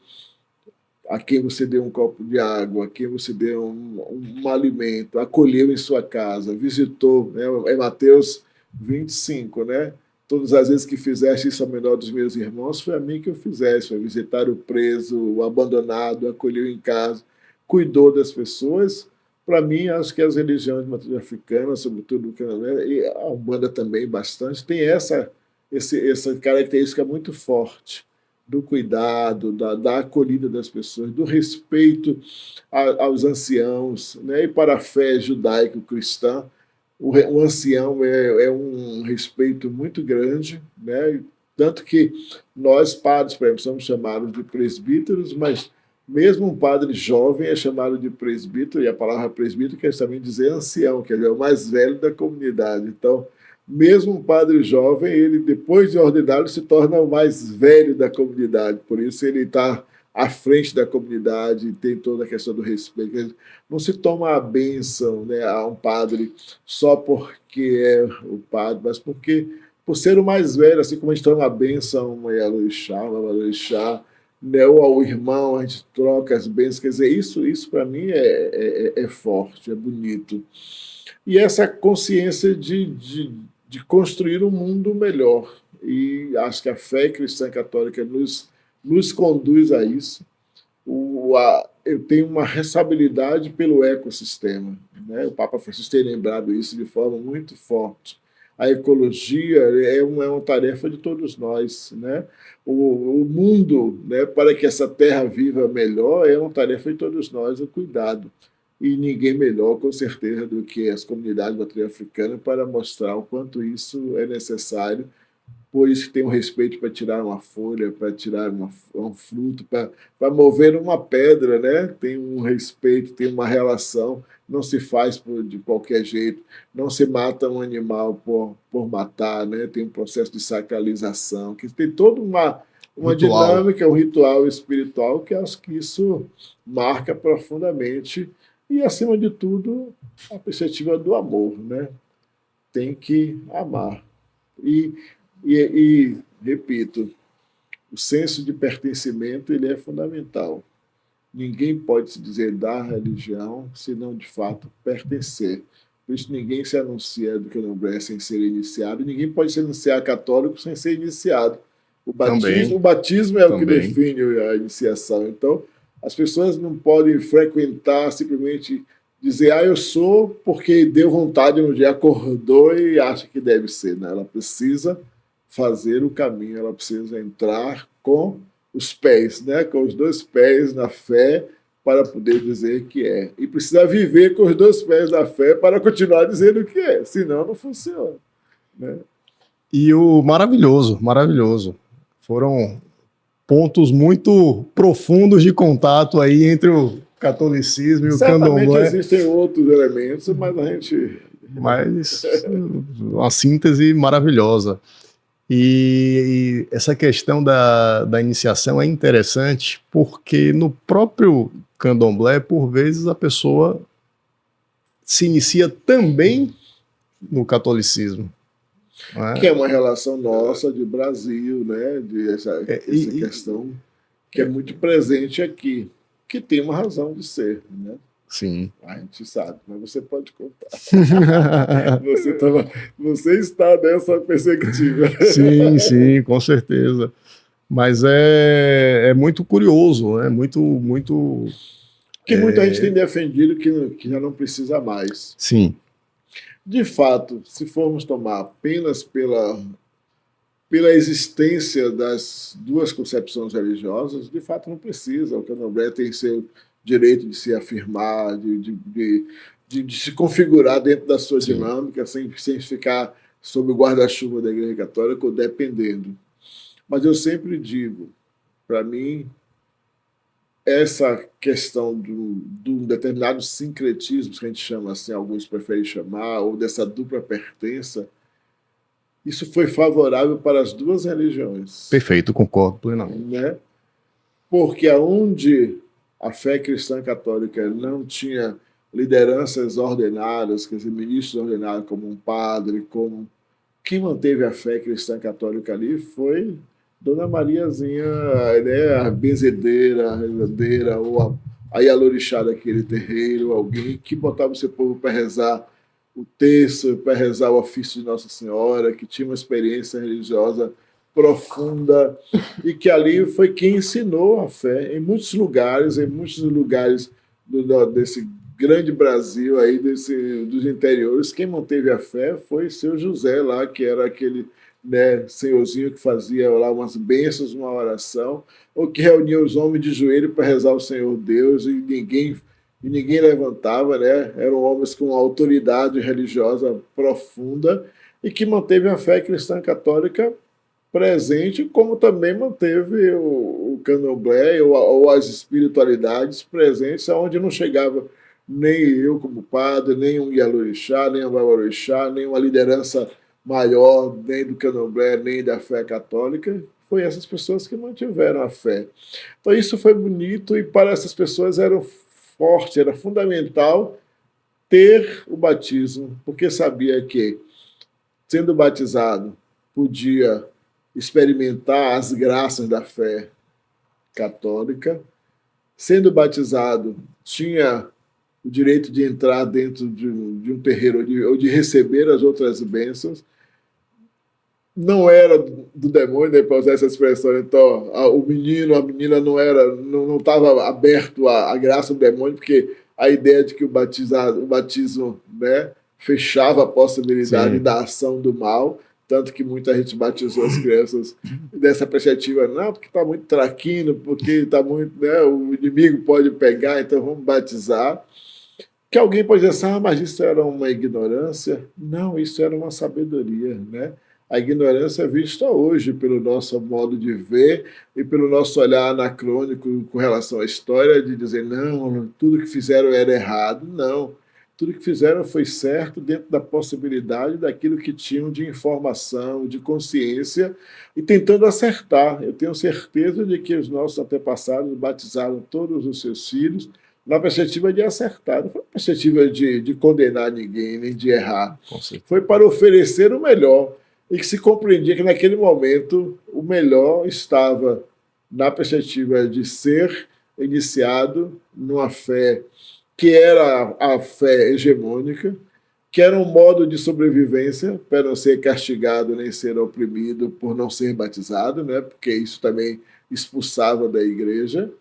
a quem você deu um copo de água, a quem você deu um alimento, acolheu em sua casa, visitou, né? É Mateus 25, né? Todas as vezes que fizeste isso ao menor dos meus irmãos, foi a mim que eu fizesse, foi visitar o preso, o abandonado, acolheu em casa, cuidou das pessoas. Para mim, acho que as religiões de matriz africana, sobretudo o candomblé, e a Umbanda também bastante, tem essa característica muito forte do cuidado, da acolhida das pessoas, do respeito aos anciãos, né? E para a fé judaico-cristã, o ancião é um respeito muito grande, né? Tanto que nós, padres, por exemplo, somos chamados de presbíteros, mas mesmo um padre jovem é chamado de presbítero, e a palavra presbítero quer também dizer ancião, quer dizer, o mais velho da comunidade. Então, mesmo um padre jovem, ele, depois de ordenado, se torna o mais velho da comunidade. Por isso, ele está à frente da comunidade, tem toda a questão do respeito. Não se toma a bênção, né, a um padre só porque é o padre, mas porque, por ser o mais velho, assim como a gente toma a bênção a Yalorixá, né, ou ao irmão, a gente troca as bênçãos. Quer dizer, isso para mim é forte, é bonito. E essa consciência de construir um mundo melhor. E acho que a fé cristã católica nos conduz a isso. Eu tenho uma responsabilidade pelo ecossistema, né? O Papa Francisco tem lembrado isso de forma muito forte. A ecologia é uma tarefa de todos nós, né? O mundo, né, para que essa terra viva melhor, é uma tarefa de todos nós, o cuidado. E ninguém melhor, com certeza, do que as comunidades matriz-africanas para mostrar o quanto isso é necessário. Por isso que tem um respeito para tirar uma folha, para tirar um fruto, para mover uma pedra, né? Tem um respeito, tem uma relação, não se faz de qualquer jeito, não se mata um animal por matar, né? Tem um processo de sacralização, que tem toda uma dinâmica, um ritual espiritual que acho que isso marca profundamente e, acima de tudo, a perspectiva do amor, né? Tem que amar. E repito, o senso de pertencimento ele é fundamental. Ninguém pode se dizer da religião se não, de fato, pertencer. Por isso, ninguém se anuncia do Candomblé sem ser iniciado, e ninguém pode se anunciar católico sem ser iniciado. O batismo é o que define a iniciação. Então, as pessoas não podem frequentar simplesmente dizer, eu sou porque deu vontade no dia, acordou e acha que deve ser. Né? Ela precisa fazer o caminho, ela precisa entrar com os pés, né? Com os dois pés na fé para poder dizer que é. E precisa viver com os dois pés na fé para continuar dizendo que é, senão não funciona. Né? E o maravilhoso. Foram pontos muito profundos de contato aí entre o catolicismo e o candomblé. Certamente existem outros elementos, mas a gente... Mas uma síntese maravilhosa. E essa questão da iniciação é interessante porque no próprio candomblé, por vezes, a pessoa se inicia também no catolicismo. Que é uma relação nossa de Brasil, né? Essa questão que é muito presente aqui, que tem uma razão de ser, né? Sim. A gente sabe, mas você pode contar. Você está nessa perspectiva. Sim, com certeza. Mas é muito curioso, né? Muito. Que muita gente tem defendido que já não precisa mais. Sim. De fato, se formos tomar apenas pela existência das duas concepções religiosas, de fato não precisa. O Candomblé tem seu direito de se afirmar, de se configurar dentro da sua dinâmica, sem ficar sob o guarda-chuva da Igreja Católica ou dependendo. Mas eu sempre digo, para mim, essa questão de um determinado sincretismo, que a gente chama assim, alguns preferem chamar, ou dessa dupla pertença, isso foi favorável para as duas religiões. Perfeito, concordo plenamente. Né? Porque aonde a fé cristã católica não tinha lideranças ordenadas, quer dizer, ministros ordenados como um padre, como... Quem manteve a fé cristã católica ali foi Dona Mariazinha, né, a benzedeira, a rezadeira, ou a Yalorixá daquele terreiro, alguém que botava o seu povo para rezar o terço, para rezar o ofício de Nossa Senhora, que tinha uma experiência religiosa profunda e que ali foi quem ensinou a fé em muitos lugares desse grande Brasil aí dos interiores. Quem manteve a fé foi seu José lá, que era aquele né, senhorzinho que fazia lá umas bênçãos, uma oração, ou que reunia os homens de joelho para rezar ao Senhor Deus e ninguém levantava, né? Eram homens com autoridade religiosa profunda e que manteve a fé cristã católica presente, como também manteve o candomblé ou as espiritualidades presentes, aonde não chegava nem eu como padre, nem um Yalorixá, nem um Babalorixá, nem uma liderança maior, nem do candomblé, nem da fé católica. Foi essas pessoas que mantiveram a fé. Então isso foi bonito e para essas pessoas era forte, era fundamental ter o batismo, porque sabia que, sendo batizado, podia experimentar as graças da fé católica. Sendo batizado, tinha o direito de entrar dentro de um terreiro ou de receber as outras bênçãos. Não era do demônio, né, para usar essa expressão. Então, o menino, a menina não estava aberto à graça do demônio, porque a ideia de que o batismo, né, fechava a possibilidade Sim. da ação do mal, tanto que muita gente batizou as crianças dessa perspectiva, não, porque está muito traquino, porque está muito, né, o inimigo pode pegar, então vamos batizar. Que alguém pode pensar, mas isso era uma ignorância? Não, isso era uma sabedoria, né? A ignorância é vista hoje pelo nosso modo de ver e pelo nosso olhar anacrônico com relação à história, de dizer, não, tudo que fizeram era errado. Não, tudo que fizeram foi certo dentro da possibilidade daquilo que tinham de informação, de consciência, e tentando acertar. Eu tenho certeza de que os nossos antepassados batizaram todos os seus filhos na perspectiva de acertar, não foi na perspectiva de condenar ninguém, nem de errar. Foi para oferecer o melhor. E que se compreendia que, naquele momento, o melhor estava na perspectiva de ser iniciado numa fé que era a fé hegemônica, que era um modo de sobrevivência para não ser castigado nem ser oprimido por não ser batizado, né? Porque isso também expulsava da igreja,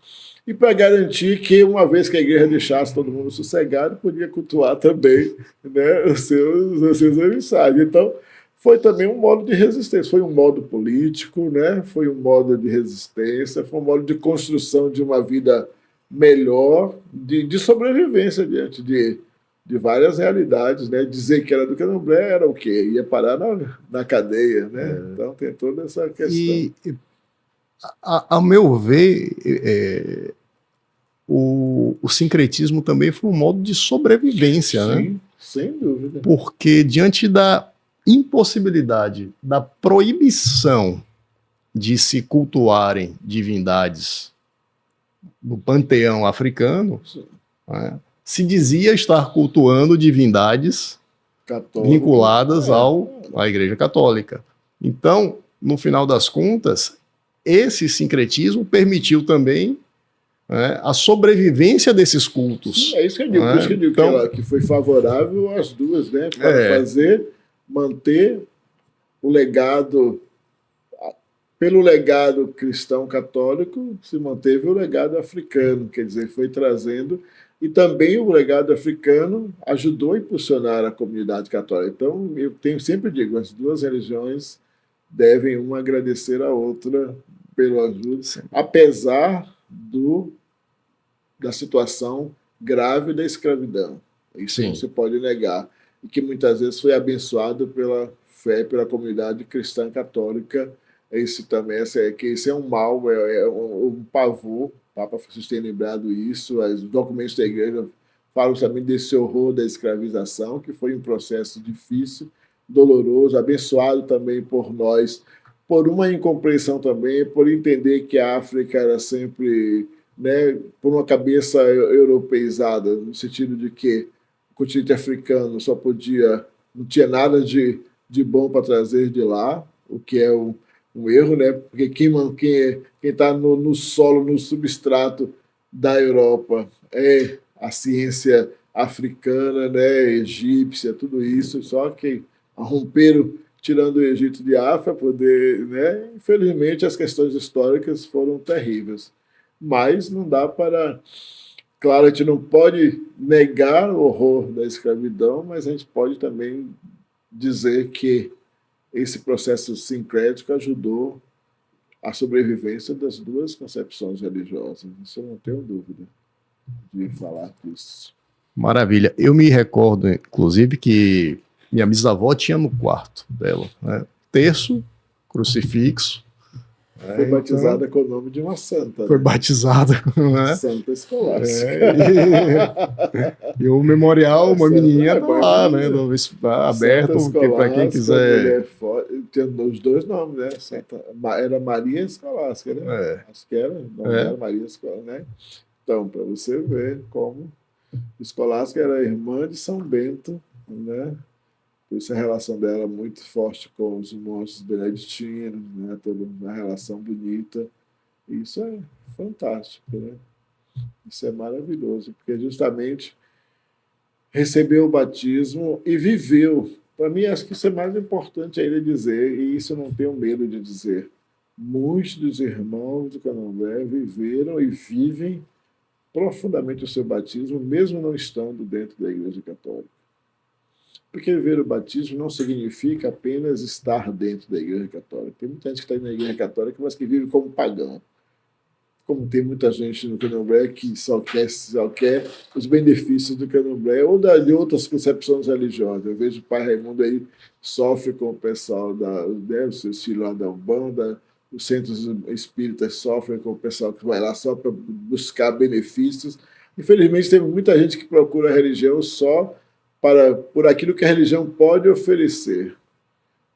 e para garantir que, uma vez que a igreja deixasse todo mundo sossegado, podia cultuar também, né, os seus emissários. Então, foi também um modo de resistência, foi um modo político, né? Foi um modo de resistência, foi um modo de construção de uma vida melhor, de sobrevivência diante de várias realidades, né? Dizer que era do candomblé era o quê? Ia parar na cadeia, né? Então tem toda essa questão. Ao meu ver, o sincretismo também foi um modo de sobrevivência, Sim, né? Sem dúvida. Porque diante da impossibilidade, da proibição de se cultuarem divindades do panteão africano, né, se dizia estar cultuando divindades vinculadas à Igreja Católica. Então, no final das contas, esse sincretismo permitiu também, né, a sobrevivência desses cultos. Sim, é isso que eu digo, por isso que eu digo então, que foi favorável às duas, né, para manter o legado. Pelo legado cristão católico, se manteve o legado africano, quer dizer, foi trazendo, e também o legado africano ajudou a impulsionar a comunidade católica. Então, eu sempre digo, as duas religiões devem uma agradecer a outra pelo ajuda, apesar da situação grave da escravidão. Isso não se pode negar. E que muitas vezes foi abençoado pela fé, pela comunidade cristã católica. Isso também, que isso é um mal, é um pavor. O Papa Francisco tem lembrado isso. Os documentos da igreja falam também desse horror da escravização, que foi um processo difícil, doloroso, abençoado também por nós, por uma incompreensão também, por entender que a África era sempre, né, por uma cabeça europeizada, no sentido de que o continente africano não tinha nada de bom para trazer de lá, o que é um erro, né? Porque quem está no solo, no substrato da Europa é a ciência africana, né? Egípcia, tudo isso, só que romperam tirando o Egito de África, poder, né? Infelizmente, as questões históricas foram terríveis. Mas não dá para... Claro, a gente não pode negar o horror da escravidão, mas a gente pode também dizer que esse processo sincrético ajudou a sobrevivência das duas concepções religiosas. Isso eu não tenho dúvida de falar disso. Maravilha. Eu me recordo, inclusive, que minha bisavó tinha no quarto dela, né, terço, crucifixo. Foi batizada com o nome de uma santa. Foi né? batizada, né? Santa Escolástica. E o memorial, uma menininha tá lá, né? Aberto para quem quiser. Tinha os dois nomes, né? Era Maria Escolástica, né? Acho que era. Não era Maria Escolástica, né? Então, para você ver como Escolástica era irmã de São Bento, né? Por isso a relação dela é muito forte com os monges beneditinos, né? Toda uma relação bonita. Isso é fantástico, né? Isso é maravilhoso, porque justamente recebeu o batismo e viveu. Para mim, acho que isso é mais importante ainda dizer, e isso eu não tenho medo de dizer. Muitos dos irmãos do Candomblé viveram e vivem profundamente o seu batismo, mesmo não estando dentro da Igreja Católica. Porque viver o batismo não significa apenas estar dentro da Igreja Católica. Tem muita gente que está na Igreja Católica, mas que vive como pagão. Como tem muita gente no Candomblé que só quer os benefícios do Candomblé ou de outras concepções religiosas. Eu vejo o pai Raimundo aí sofre com o pessoal os seus filhos lá da Umbanda, os centros espíritas sofrem com o pessoal que vai lá só para buscar benefícios. Infelizmente, tem muita gente que procura a religião só por aquilo que a religião pode oferecer,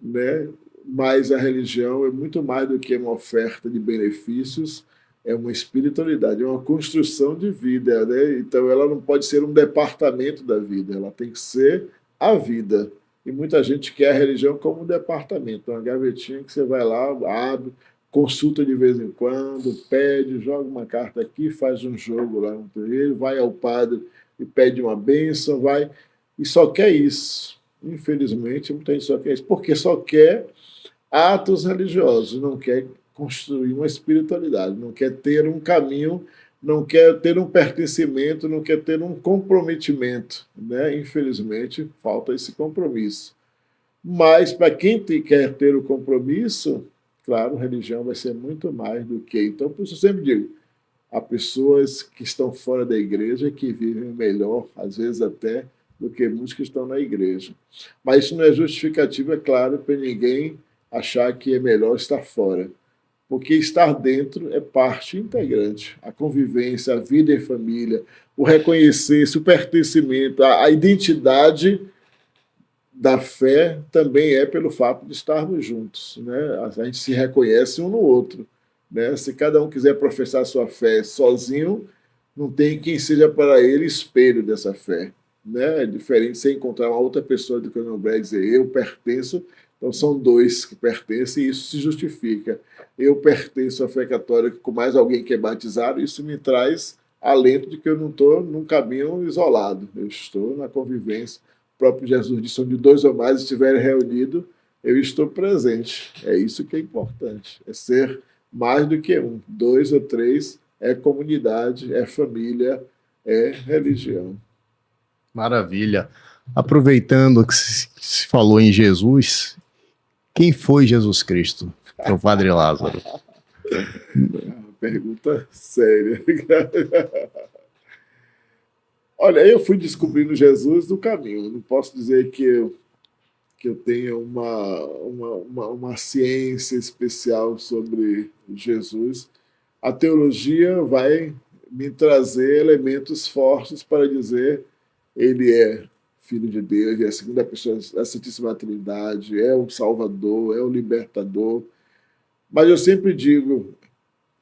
né? Mas a religião é muito mais do que uma oferta de benefícios, é uma espiritualidade, é uma construção de vida, né? Então ela não pode ser um departamento da vida, ela tem que ser a vida. E muita gente quer a religião como um departamento, uma gavetinha que você vai lá, abre, consulta de vez em quando, pede, joga uma carta aqui, faz um jogo lá no terreiro, vai ao padre e pede uma bênção, vai e só quer isso. Infelizmente, muita gente só quer isso, porque só quer atos religiosos, não quer construir uma espiritualidade, não quer ter um caminho, não quer ter um pertencimento, não quer ter um comprometimento, né? Infelizmente, falta esse compromisso. Mas para quem quer ter o compromisso, claro, religião vai ser muito mais do que. Então, por isso eu sempre digo, há pessoas que estão fora da igreja que vivem melhor, às vezes até, do que muitos que estão na igreja. Mas isso não é justificativo, é claro, para ninguém achar que é melhor estar fora. Porque estar dentro é parte integrante. A convivência, a vida em família, o reconhecer, o pertencimento, a identidade da fé também é pelo fato de estarmos juntos. Né? A gente se reconhece um no outro. Né? Se cada um quiser professar sua fé sozinho, não tem quem seja para ele espelho dessa fé. Né? É diferente você encontrar uma outra pessoa do Candomblé e dizer eu pertenço. Então são dois que pertencem e isso se justifica. Eu pertenço à fé católica com mais alguém que é batizado, isso me traz alento de que eu não estou num caminho isolado, eu estou na convivência. O próprio Jesus disse, onde dois ou mais estiverem reunidos, eu estou presente. É isso que é importante, é ser mais do que um. Dois ou três é comunidade, é família, é religião. Maravilha. Aproveitando que se falou em Jesus, quem foi Jesus Cristo? Para o Padre Lázaro. Pergunta séria. Olha, eu fui descobrindo Jesus no caminho. Não posso dizer que eu tenha uma ciência especial sobre Jesus. A teologia vai me trazer elementos fortes para dizer ele é Filho de Deus, é a segunda pessoa da Santíssima Trindade, é o Salvador, é o Libertador. Mas eu sempre digo,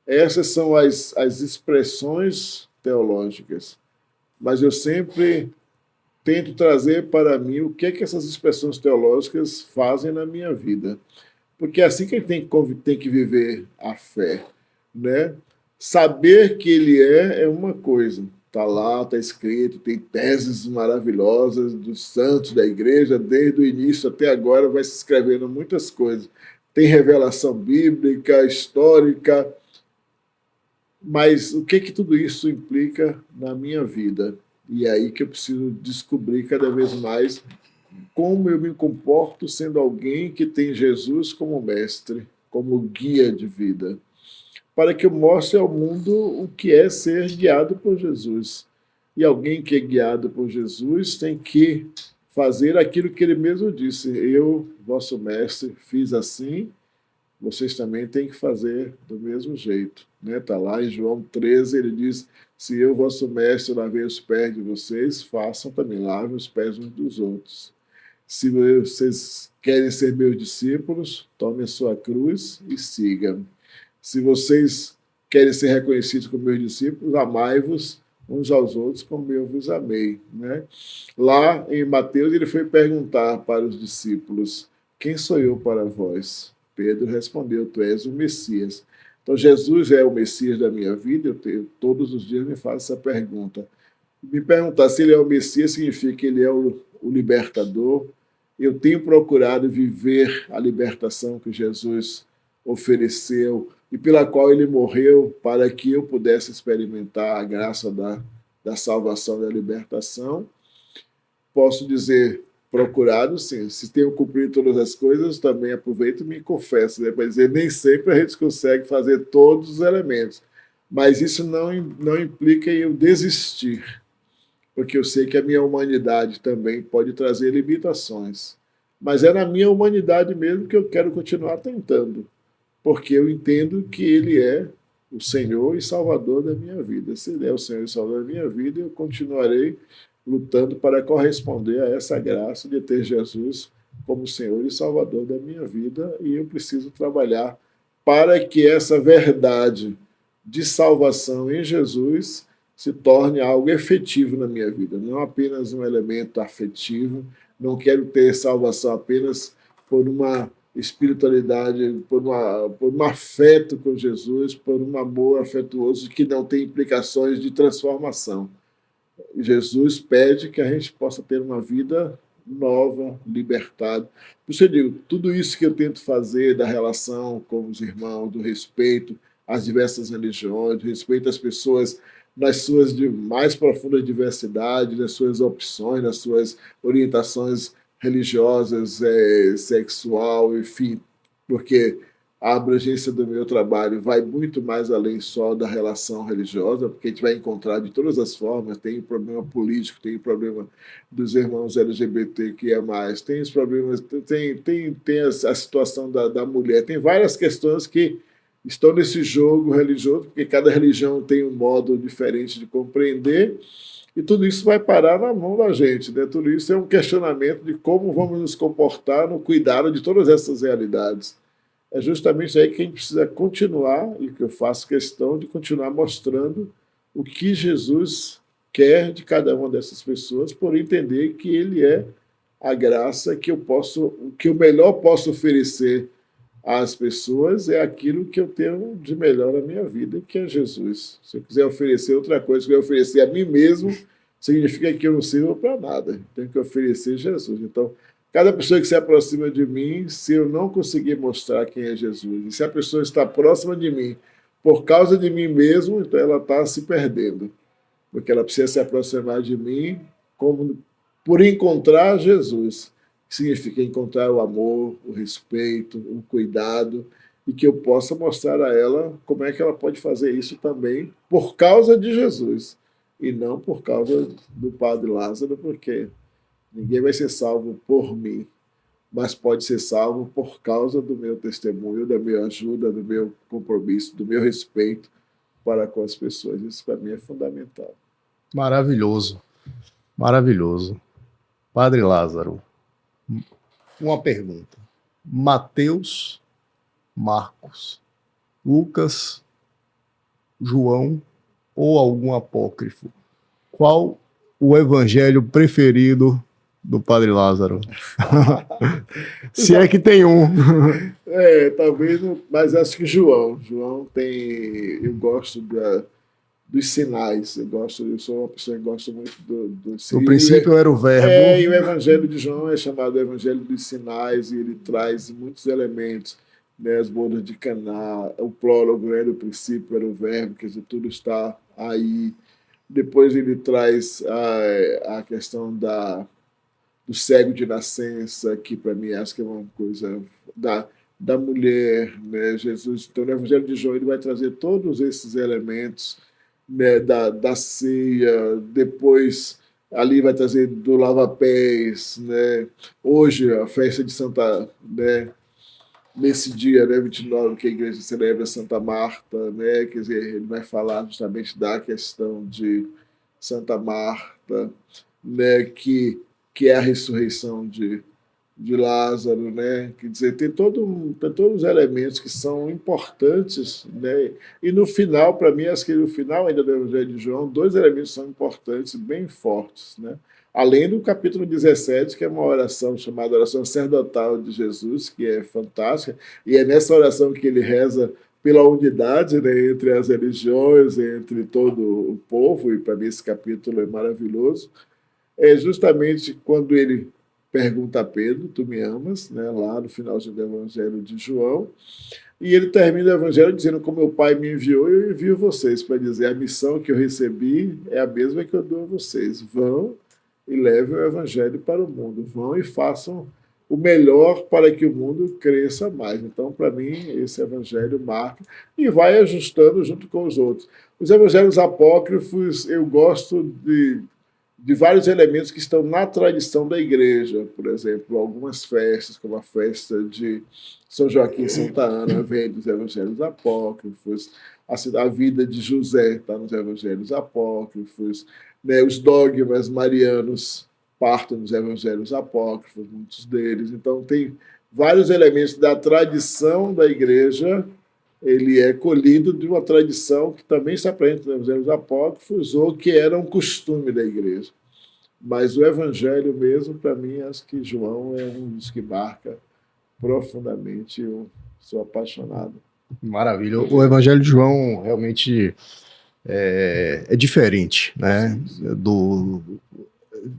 essas são as expressões teológicas, mas eu sempre tento trazer para mim o que é que essas expressões teológicas fazem na minha vida. Porque é assim que a gente tem que viver a fé. Né? Saber que ele é uma coisa. Está lá, está escrito, tem teses maravilhosas dos santos da igreja, desde o início até agora vai se escrevendo muitas coisas. Tem revelação bíblica, histórica, mas o que tudo isso implica na minha vida? E é aí que eu preciso descobrir cada vez mais como eu me comporto sendo alguém que tem Jesus como mestre, como guia de vida, para que eu mostre ao mundo o que é ser guiado por Jesus. E alguém que é guiado por Jesus tem que fazer aquilo que ele mesmo disse: eu, vosso mestre, fiz assim, vocês também têm que fazer do mesmo jeito. Está lá em João 13, ele diz: se eu, vosso mestre, lavei os pés de vocês, façam também, lavem os pés uns dos outros. Se vocês querem ser meus discípulos, tomem a sua cruz e sigam. Se vocês querem ser reconhecidos como meus discípulos, amai-vos uns aos outros como eu vos amei. Lá em Mateus, ele foi perguntar para os discípulos: quem sou eu para vós? Pedro respondeu: tu és o Messias. Então, Jesus é o Messias da minha vida. Todos os dias me faço essa pergunta. Me perguntar se ele é o Messias significa que ele é o libertador. Eu tenho procurado viver a libertação que Jesus ofereceu e pela qual ele morreu para que eu pudesse experimentar a graça da salvação, da libertação. Posso dizer, procurado, sim. Se tenho cumprido todas as coisas, também aproveito e me confesso. Para dizer, nem sempre a gente consegue fazer todos os elementos, mas isso não implica em eu desistir, porque eu sei que a minha humanidade também pode trazer limitações. Mas é na minha humanidade mesmo que eu quero continuar tentando, porque eu entendo que Ele é o Senhor e Salvador da minha vida. Se Ele é o Senhor e Salvador da minha vida, eu continuarei lutando para corresponder a essa graça de ter Jesus como Senhor e Salvador da minha vida, e eu preciso trabalhar para que essa verdade de salvação em Jesus se torne algo efetivo na minha vida, não apenas um elemento afetivo. Não quero ter salvação apenas por uma espiritualidade, por um afeto com Jesus, por um amor afetuoso que não tem implicações de transformação. Jesus pede que a gente possa ter uma vida nova, libertada. Por isso eu digo, tudo isso que eu tento fazer da relação com os irmãos, do respeito às diversas religiões, do respeito às pessoas nas suas mais profundas diversidades, nas suas opções, nas suas orientações religiosas, sexual, enfim, porque a abrangência do meu trabalho vai muito mais além só da relação religiosa, porque a gente vai encontrar de todas as formas. Tem o problema político, tem o problema dos irmãos LGBT que é mais, tem os problemas, tem a situação da mulher, tem várias questões que estão nesse jogo religioso, porque cada religião tem um modo diferente de compreender, e tudo isso vai parar na mão da gente. Tudo isso é um questionamento de como vamos nos comportar no cuidado de todas essas realidades. É justamente aí que a gente precisa continuar, e que eu faço questão de continuar mostrando o que Jesus quer de cada uma dessas pessoas, por entender que Ele é a graça que o que eu melhor posso oferecer às pessoas é aquilo que eu tenho de melhor na minha vida, que é Jesus. Se eu quiser oferecer outra coisa, se eu quiser oferecer a mim mesmo, significa que eu não sirvo para nada. Tenho que oferecer Jesus. Então, cada pessoa que se aproxima de mim, se eu não conseguir mostrar quem é Jesus, e se a pessoa está próxima de mim por causa de mim mesmo, então ela está se perdendo, porque ela precisa se aproximar de mim como por encontrar Jesus, que significa encontrar o amor, o respeito, o cuidado, e que eu possa mostrar a ela como é que ela pode fazer isso também por causa de Jesus, e não por causa do Padre Lázaro, porque ninguém vai ser salvo por mim, mas pode ser salvo por causa do meu testemunho, da minha ajuda, do meu compromisso, do meu respeito para com as pessoas. Isso para mim é fundamental. Maravilhoso, maravilhoso. Padre Lázaro, uma pergunta. Mateus, Marcos, Lucas, João ou algum apócrifo? Qual o evangelho preferido do Padre Lázaro? Se é que tem um. Talvez, mas acho que João. João tem. Eu gosto dos sinais. Eu sou uma pessoa que gosta muito dos sinais. No princípio era o verbo. E o Evangelho de João é chamado Evangelho dos Sinais, e ele traz muitos elementos. As bodas de Caná, o prólogo era o princípio, era o verbo, quer dizer, tudo está aí. Depois ele traz a questão do cego de nascença, que para mim acho que é uma coisa da mulher, né? Jesus, então, no Evangelho de João, ele vai trazer todos esses elementos, né, da ceia, depois ali vai trazer do lava-pés, né? Hoje, a festa de Santa, né, nesse dia, né, 29, que a igreja celebra Santa Marta, né, quer dizer, ele vai falar justamente da questão de Santa Marta, né, que é a ressurreição de Lázaro, né? Quer dizer, tem todos os elementos que são importantes, né? E no final, para mim, acho que no final ainda do Evangelho de João, dois elementos são importantes, bem fortes, né? Além do capítulo 17, que é uma oração chamada oração sacerdotal de Jesus, que é fantástica, e é nessa oração que ele reza pela unidade, né, entre as religiões, entre todo o povo, e para mim esse capítulo é maravilhoso. É justamente quando ele pergunta a Pedro, tu me amas, né, lá no finalzinho do Evangelho de João, e ele termina o Evangelho dizendo, como meu Pai me enviou, eu envio vocês, para dizer, a missão que eu recebi é a mesma que eu dou a vocês. Vão e levem o Evangelho para o mundo, vão e façam o melhor para que o mundo cresça mais. Então, para mim, esse Evangelho marca e vai ajustando junto com os outros. Os Evangelhos apócrifos, eu gosto de vários elementos que estão na tradição da igreja, por exemplo, algumas festas, como a festa de São Joaquim e Santa Ana, vem dos evangelhos apócrifos, a vida de José está nos evangelhos apócrifos, né, os dogmas marianos partem dos evangelhos apócrifos, muitos deles. Então, tem vários elementos da tradição da igreja, ele é colhido de uma tradição que também se aprende nos evangelhos apócrifos ou que era um costume da igreja. Mas o evangelho mesmo, para mim, acho que João é um dos que marca profundamente. Eu sou apaixonado. Maravilha. O Evangelho de João realmente é diferente, né?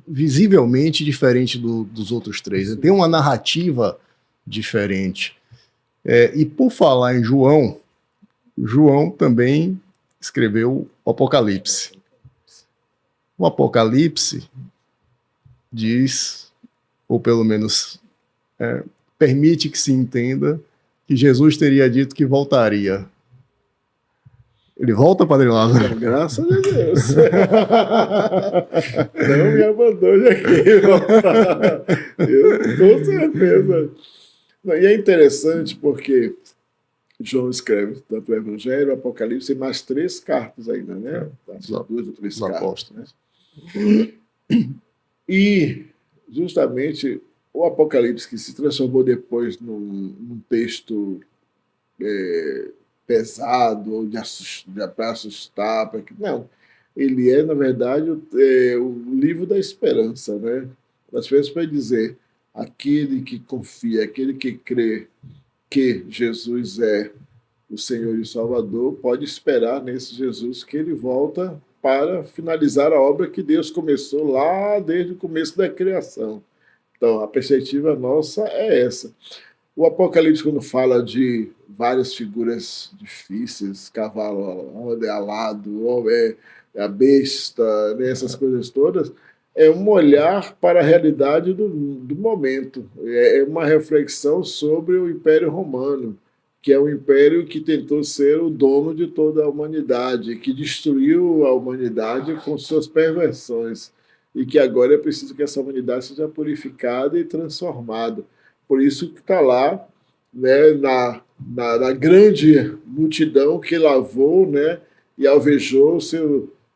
Visivelmente diferente dos outros três. Sim. Tem uma narrativa diferente. E por falar em João, João também escreveu o Apocalipse. O Apocalipse diz, ou pelo menos permite que se entenda, que Jesus teria dito que voltaria. Ele volta, Padre Lázaro? Graças a Deus. Não me abandone aqui, voltar. Com certeza. E é interessante porque João escreve tanto o Evangelho, o Apocalipse, e mais 3 cartas ainda, né? 2 ou 3 cartas. Né? E, justamente, o Apocalipse, que se transformou depois num texto pesado, ou para assustar, não. Ele é, na verdade, o livro da esperança, né? As pessoas para dizer, aquele que confia, aquele que crê que Jesus é o Senhor e o Salvador, pode esperar nesse Jesus que ele volta para finalizar a obra que Deus começou lá desde o começo da criação. Então, a perspectiva nossa é essa. O Apocalipse, quando fala de várias figuras difíceis, cavalo alado, a besta, né, essas coisas todas, é um olhar para a realidade do momento. É uma reflexão sobre o Império Romano, que é um império que tentou ser o dono de toda a humanidade, que destruiu a humanidade com suas perversões, e que agora é preciso que essa humanidade seja purificada e transformada. Por isso que está lá, né, na grande multidão que lavou, né, e alvejou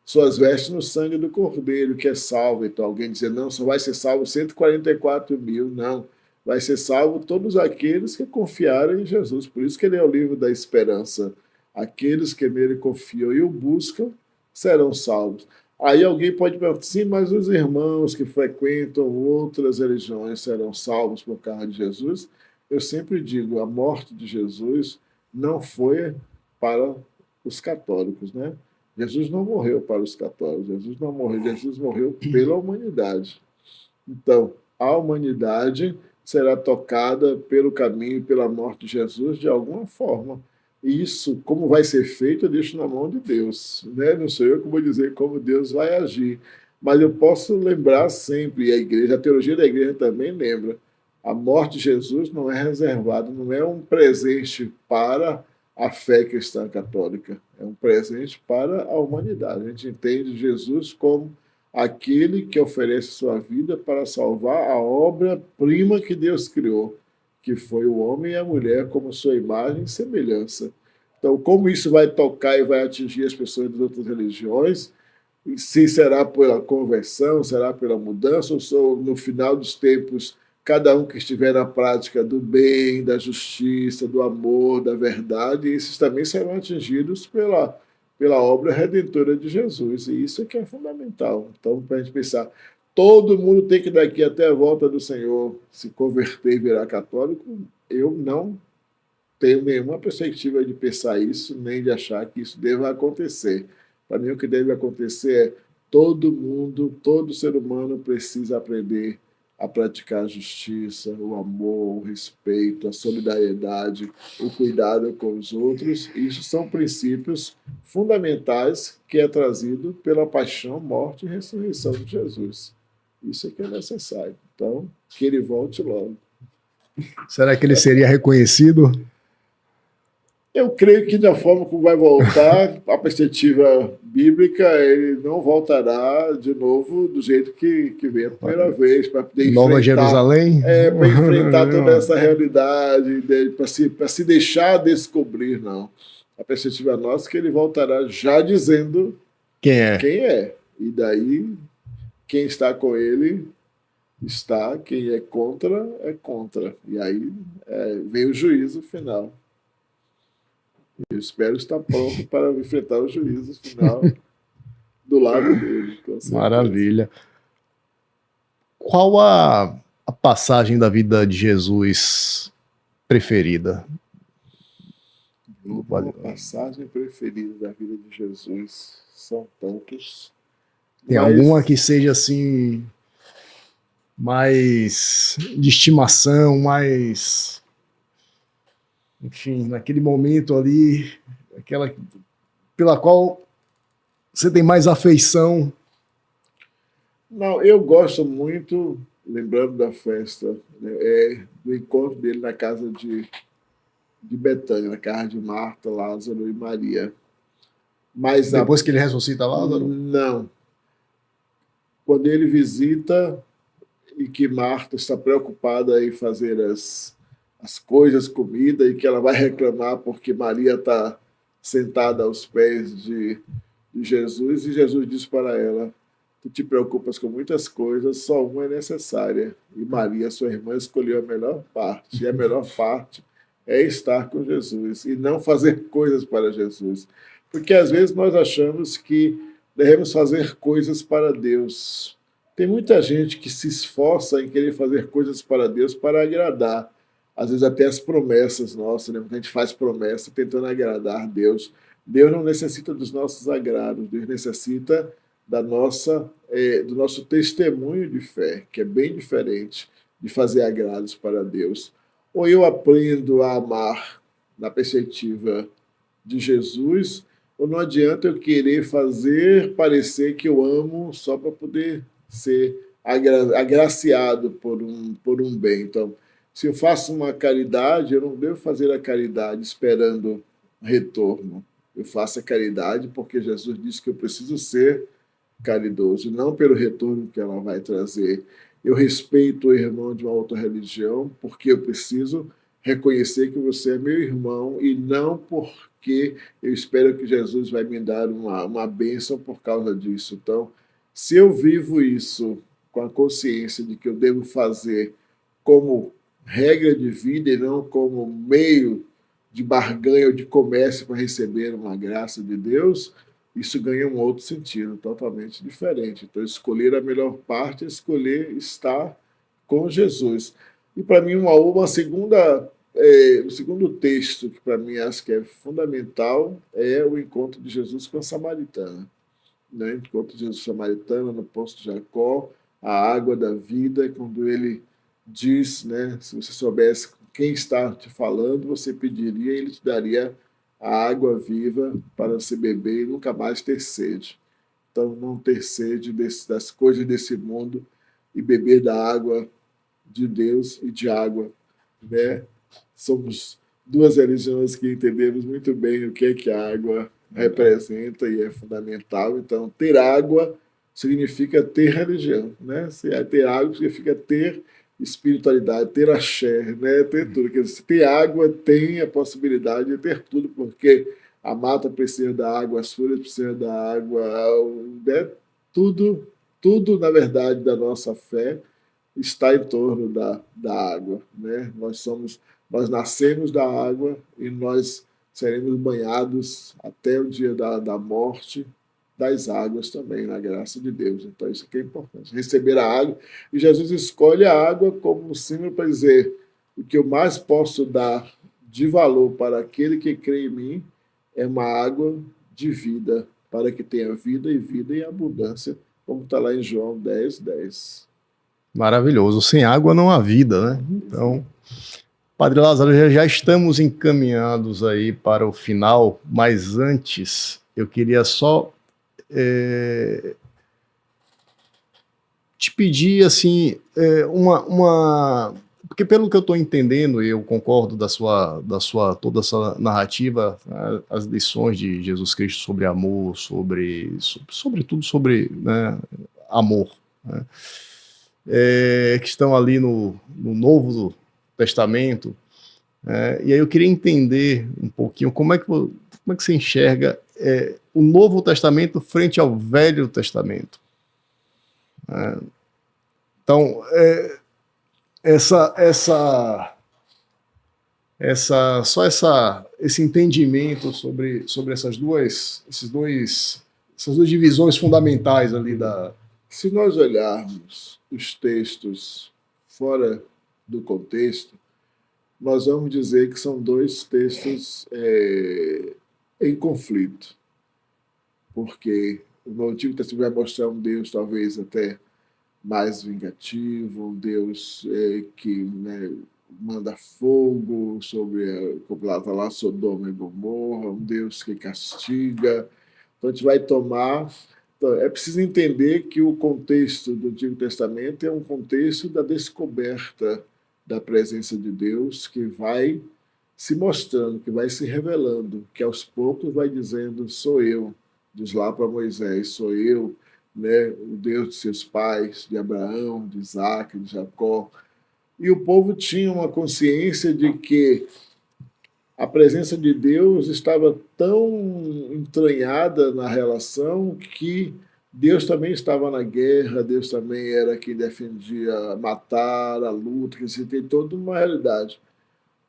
suas vestes no sangue do Cordeiro, que é salvo. Então alguém dizer, não, só vai ser salvo 144 mil. Não, vai ser salvo todos aqueles que confiaram em Jesus. Por isso que ele é o livro da esperança. Aqueles que nele confiam e o buscam serão salvos. Aí alguém pode perguntar, sim, mas os irmãos que frequentam outras religiões serão salvos por causa de Jesus? Eu sempre digo, a morte de Jesus não foi para os católicos, né? Jesus não morreu para os católicos, Jesus morreu pela humanidade. Então, a humanidade será tocada pelo caminho, pela morte de Jesus de alguma forma. E isso, como vai ser feito, eu deixo na mão de Deus, né? Não sou eu que vou dizer como Deus vai agir. Mas eu posso lembrar sempre, e a teologia da igreja também lembra, a morte de Jesus não é reservada, não é um presente para a fé cristã católica, é um presente para a humanidade. A gente entende Jesus como aquele que oferece sua vida para salvar a obra-prima que Deus criou, que foi o homem e a mulher como sua imagem e semelhança. Então, como isso vai tocar e vai atingir as pessoas das outras religiões, se será pela conversão, será pela mudança, ou só no final dos tempos, cada um que estiver na prática do bem, da justiça, do amor, da verdade, esses também serão atingidos pela obra redentora de Jesus. E isso é que é fundamental. Então, para a gente pensar, todo mundo tem que daqui até a volta do Senhor se converter e virar católico, eu não tenho nenhuma perspectiva de pensar isso, nem de achar que isso deva acontecer. Para mim, o que deve acontecer é todo mundo, todo ser humano precisa aprender a praticar a justiça, o amor, o respeito, a solidariedade, o cuidado com os outros. Isso são princípios fundamentais que é trazido pela paixão, morte e ressurreição de Jesus. Isso é que é necessário. Então, que ele volte logo. Será que ele seria reconhecido? Eu creio que da forma como vai voltar, a perspectiva bíblica, ele não voltará de novo do jeito que veio a primeira vez, para poder Nova Jerusalém? para enfrentar toda essa realidade, para se deixar descobrir, não. A perspectiva nossa é que ele voltará já dizendo Quem é? quem é. E daí, quem está com ele está, quem é contra, é contra. E aí vem o juízo final. Eu espero estar pronto para enfrentar o juízo final do lado dele. Maravilha. Qual a passagem da vida de Jesus preferida? Uma passagem preferida da vida de Jesus são tantos. Tem alguma que seja assim mais de estimação, mais, enfim, naquele momento ali, aquela pela qual você tem mais afeição? Não, eu gosto muito, lembrando da festa, né, do encontro dele na casa de Betânia, na casa de Marta, Lázaro e Maria. Mas depois que ele ressuscita Lázaro? Não. Quando ele visita e que Marta está preocupada em fazer as coisas, comida, e que ela vai reclamar porque Maria está sentada aos pés de Jesus, e Jesus diz para ela: tu te preocupas com muitas coisas, só uma é necessária. E Maria, sua irmã, escolheu a melhor parte, e a melhor parte é estar com Jesus e não fazer coisas para Jesus. Porque às vezes nós achamos que devemos fazer coisas para Deus. Tem muita gente que se esforça em querer fazer coisas para Deus para agradar. Às vezes até as promessas nossas, né? A gente faz promessa tentando agradar Deus. Deus não necessita dos nossos agrados, Deus necessita do nosso testemunho de fé, que é bem diferente de fazer agrados para Deus. Ou eu aprendo a amar na perspectiva de Jesus, ou não adianta eu querer fazer parecer que eu amo só para poder ser agraciado por um bem. Então, se eu faço uma caridade, eu não devo fazer a caridade esperando retorno. Eu faço a caridade porque Jesus disse que eu preciso ser caridoso, não pelo retorno que ela vai trazer. Eu respeito o irmão de uma outra religião porque eu preciso reconhecer que você é meu irmão e não porque eu espero que Jesus vai me dar uma bênção por causa disso. Então, se eu vivo isso com a consciência de que eu devo fazer como regra de vida e não como meio de barganha ou de comércio para receber uma graça de Deus, isso ganha um outro sentido, totalmente diferente. Então, escolher a melhor parte é escolher estar com Jesus. E, para mim, um segundo texto que, para mim, acho que é fundamental é o encontro de Jesus com a samaritana. Né? O encontro de Jesus com a samaritana no poço de Jacó, a água da vida, quando ele diz, né, se você soubesse quem está te falando, você pediria e ele te daria a água viva para você beber e nunca mais ter sede. Então, não ter sede das coisas desse mundo e beber da água de Deus e de água, né? Somos duas religiões que entendemos muito bem o que a água representa e é fundamental. Então, ter água significa ter religião, né? Ter água significa ter espiritualidade, ter axé, né? Ter tudo. Quer dizer, se ter água, tem a possibilidade de ter tudo, porque a mata precisa da água, as folhas precisam da água, né? Tudo, tudo, na verdade, da nossa fé está em torno da água, né? Nós nascemos da água e nós seremos banhados até o dia da morte das águas também, na graça de Deus. Então, isso aqui é importante. Receber a água. E Jesus escolhe a água como um símbolo para dizer: o que eu mais posso dar de valor para aquele que crê em mim é uma água de vida, para que tenha vida e vida em abundância, como está lá em João 10:10. Maravilhoso. Sem água não há vida, né? Então, Padre Lázaro, já estamos encaminhados aí para o final, mas antes eu queria só te pedir assim porque pelo que eu estou entendendo, e eu concordo da sua toda essa narrativa, né, as lições de Jesus Cristo sobre amor, sobretudo sobre, né, amor, né, que estão ali no Novo Testamento, e aí eu queria entender um pouquinho como é que você enxerga o Novo Testamento frente ao Velho Testamento. Então, esse entendimento sobre essas duas divisões fundamentais ali da. Se nós olharmos os textos fora do contexto, nós vamos dizer que são dois textos em conflito, porque no Antigo Testamento vai mostrar um Deus talvez até mais vingativo, um Deus que, né, manda fogo sobre, como lá está lá, Sodoma e Gomorra, um Deus que castiga. Então a gente vai tomar. Então, é preciso entender que o contexto do Antigo Testamento é um contexto da descoberta da presença de Deus, que vai se mostrando, que vai se revelando, que aos poucos vai dizendo: sou eu, diz lá para Moisés, sou eu, né, o Deus de seus pais, de Abraão, de Isaac, de Jacó. E o povo tinha uma consciência de que a presença de Deus estava tão entranhada na relação que Deus também estava na guerra, Deus também era quem defendia matar, a luta, que assim, tem toda uma realidade.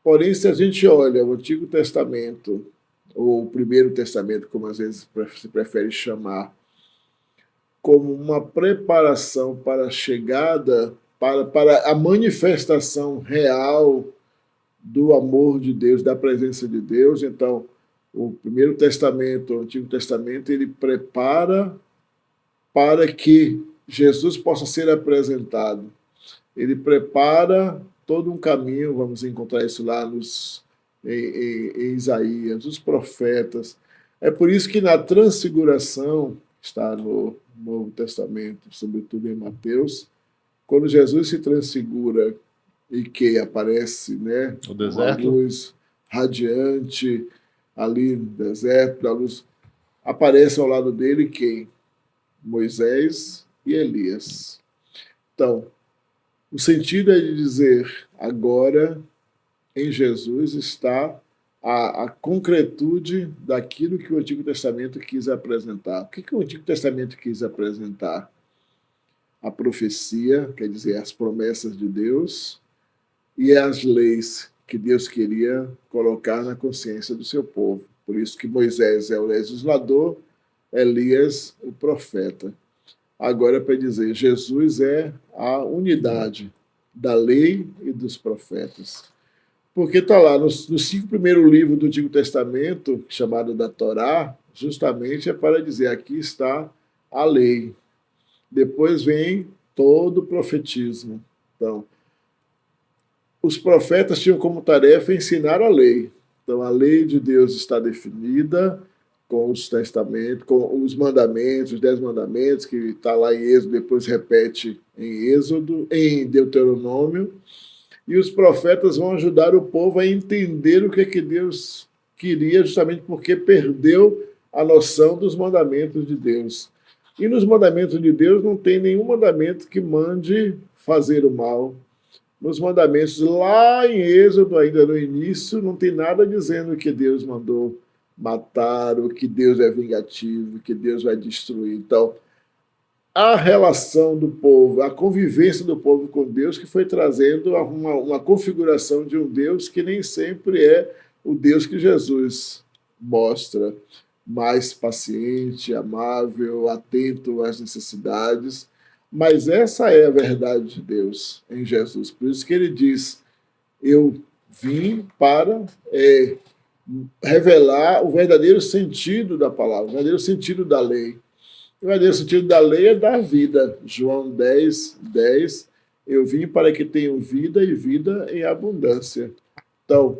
Porém, se a gente olha o Antigo Testamento, ou o Primeiro Testamento, como às vezes se prefere chamar, como uma preparação para a chegada, para a manifestação real do amor de Deus, da presença de Deus. Então, o Primeiro Testamento, o Antigo Testamento, ele prepara para que Jesus possa ser apresentado. Ele prepara todo um caminho, vamos encontrar isso lá em Isaías, os profetas. É por isso que na transfiguração, está no Novo Testamento, sobretudo em Mateus, quando Jesus se transfigura e que aparece, né, uma luz radiante ali no deserto, a luz, aparece ao lado dele quem? Moisés e Elias. Então, o sentido é de dizer, agora em Jesus está a concretude daquilo que o Antigo Testamento quis apresentar. O que o Antigo Testamento quis apresentar? A profecia, quer dizer, as promessas de Deus, e as leis que Deus queria colocar na consciência do seu povo. Por isso que Moisés é o legislador, Elias o profeta. Agora, para dizer, Jesus é a unidade da lei e dos profetas. Porque está lá, nos 5 primeiros livros do Antigo Testamento, chamado da Torá, justamente é para dizer, aqui está a lei. Depois vem todo o profetismo. Então, os profetas tinham como tarefa ensinar a lei. Então, a lei de Deus está definida, com os testamentos, com os mandamentos, os 10 mandamentos, que está lá em Êxodo, depois repete em Êxodo, em Deuteronômio, e os profetas vão ajudar o povo a entender o que é que Deus queria, justamente porque perdeu a noção dos mandamentos de Deus. E nos mandamentos de Deus não tem nenhum mandamento que mande fazer o mal. Nos mandamentos, lá em Êxodo, ainda no início, não tem nada dizendo que Deus mandou matar, ou que Deus é vingativo, que Deus vai destruir. Então, a relação do povo, a convivência do povo com Deus, que foi trazendo uma configuração de um Deus que nem sempre é o Deus que Jesus mostra, mais paciente, amável, atento às necessidades. Mas essa é a verdade de Deus em Jesus. Por isso que ele diz, eu vim para revelar o verdadeiro sentido da palavra, o verdadeiro sentido da lei. O verdadeiro sentido da lei é dar vida. João 10, 10. Eu vim para que tenham vida e vida em abundância. Então,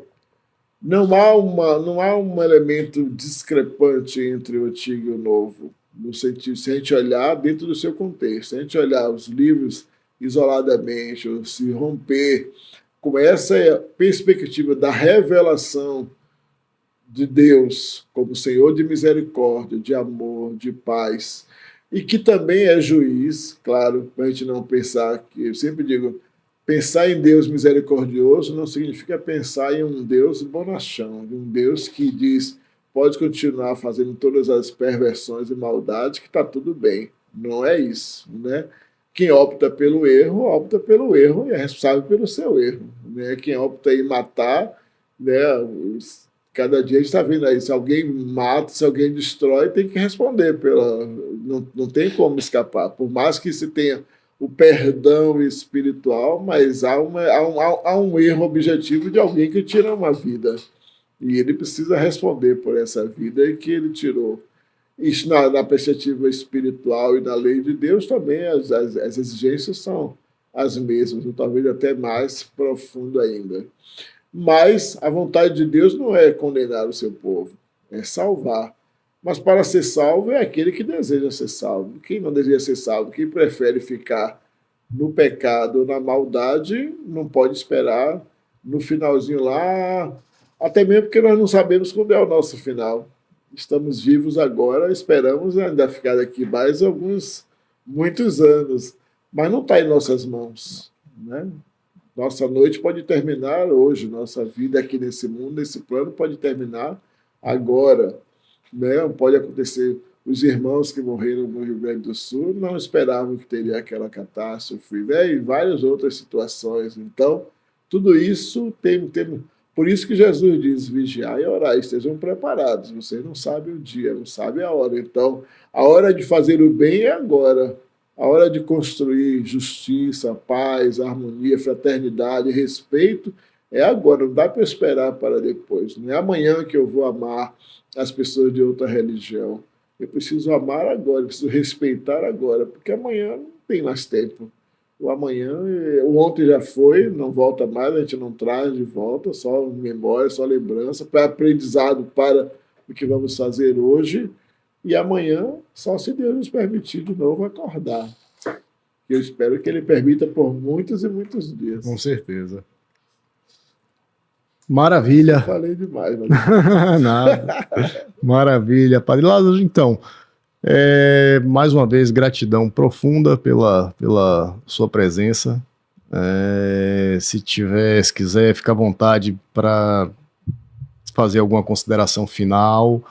não há um elemento discrepante entre o antigo e o novo, no sentido, se a gente olhar dentro do seu contexto, se a gente olhar os livros isoladamente, ou se romper com essa perspectiva da revelação de Deus como Senhor de misericórdia, de amor, de paz, e que também é juiz, claro, para a gente não pensar que, eu sempre digo, pensar em Deus misericordioso não significa pensar em um Deus bonachão, um Deus que diz, pode continuar fazendo todas as perversões e maldades, que está tudo bem. Não é isso, né? Quem opta pelo erro e é responsável pelo seu erro. Né? Quem opta em matar, né? Cada dia a gente está vendo aí, se alguém mata, se alguém destrói, tem que responder. Não tem como escapar. Por mais que se tenha o perdão espiritual, mas há um erro objetivo de alguém que tira uma vida. E ele precisa responder por essa vida que ele tirou. Isso na perspectiva espiritual e na lei de Deus também, as exigências são as mesmas, ou talvez até mais profundo ainda. Mas a vontade de Deus não é condenar o seu povo, é salvar. Mas para ser salvo é aquele que deseja ser salvo. Quem não deseja ser salvo, quem prefere ficar no pecado ou na maldade, não pode esperar no finalzinho lá, até mesmo porque nós não sabemos quando é o nosso final. Estamos vivos agora, esperamos ainda ficar daqui mais muitos anos, mas não está em nossas mãos, né? Nossa noite pode terminar hoje, nossa vida aqui nesse mundo, nesse plano, pode terminar agora. Né? Pode acontecer, os irmãos que morreram no Rio Grande do Sul não esperavam que teria aquela catástrofe, né? E várias outras situações. Então, tudo isso tem. Por isso que Jesus diz, vigiai e orai, estejam preparados. Vocês não sabem o dia, não sabem a hora. Então, a hora de fazer o bem é agora. A hora de construir justiça, paz, harmonia, fraternidade, respeito é agora. Não dá para esperar para depois. Não é amanhã que eu vou amar as pessoas de outra religião. Eu preciso amar agora, eu preciso respeitar agora, porque amanhã não tem mais tempo. O amanhã, o ontem já foi, não volta mais, a gente não traz de volta, só memória, só lembrança, para aprendizado para o que vamos fazer hoje. E amanhã, só se Deus nos permitir de novo acordar. Eu espero que Ele permita por muitos e muitos dias. Com certeza. Maravilha. Eu falei demais, mas... Nada. Maravilha, Padre Lázaro. Então, mais uma vez, gratidão profunda pela sua presença. Se quiser, fica à vontade para fazer alguma consideração final.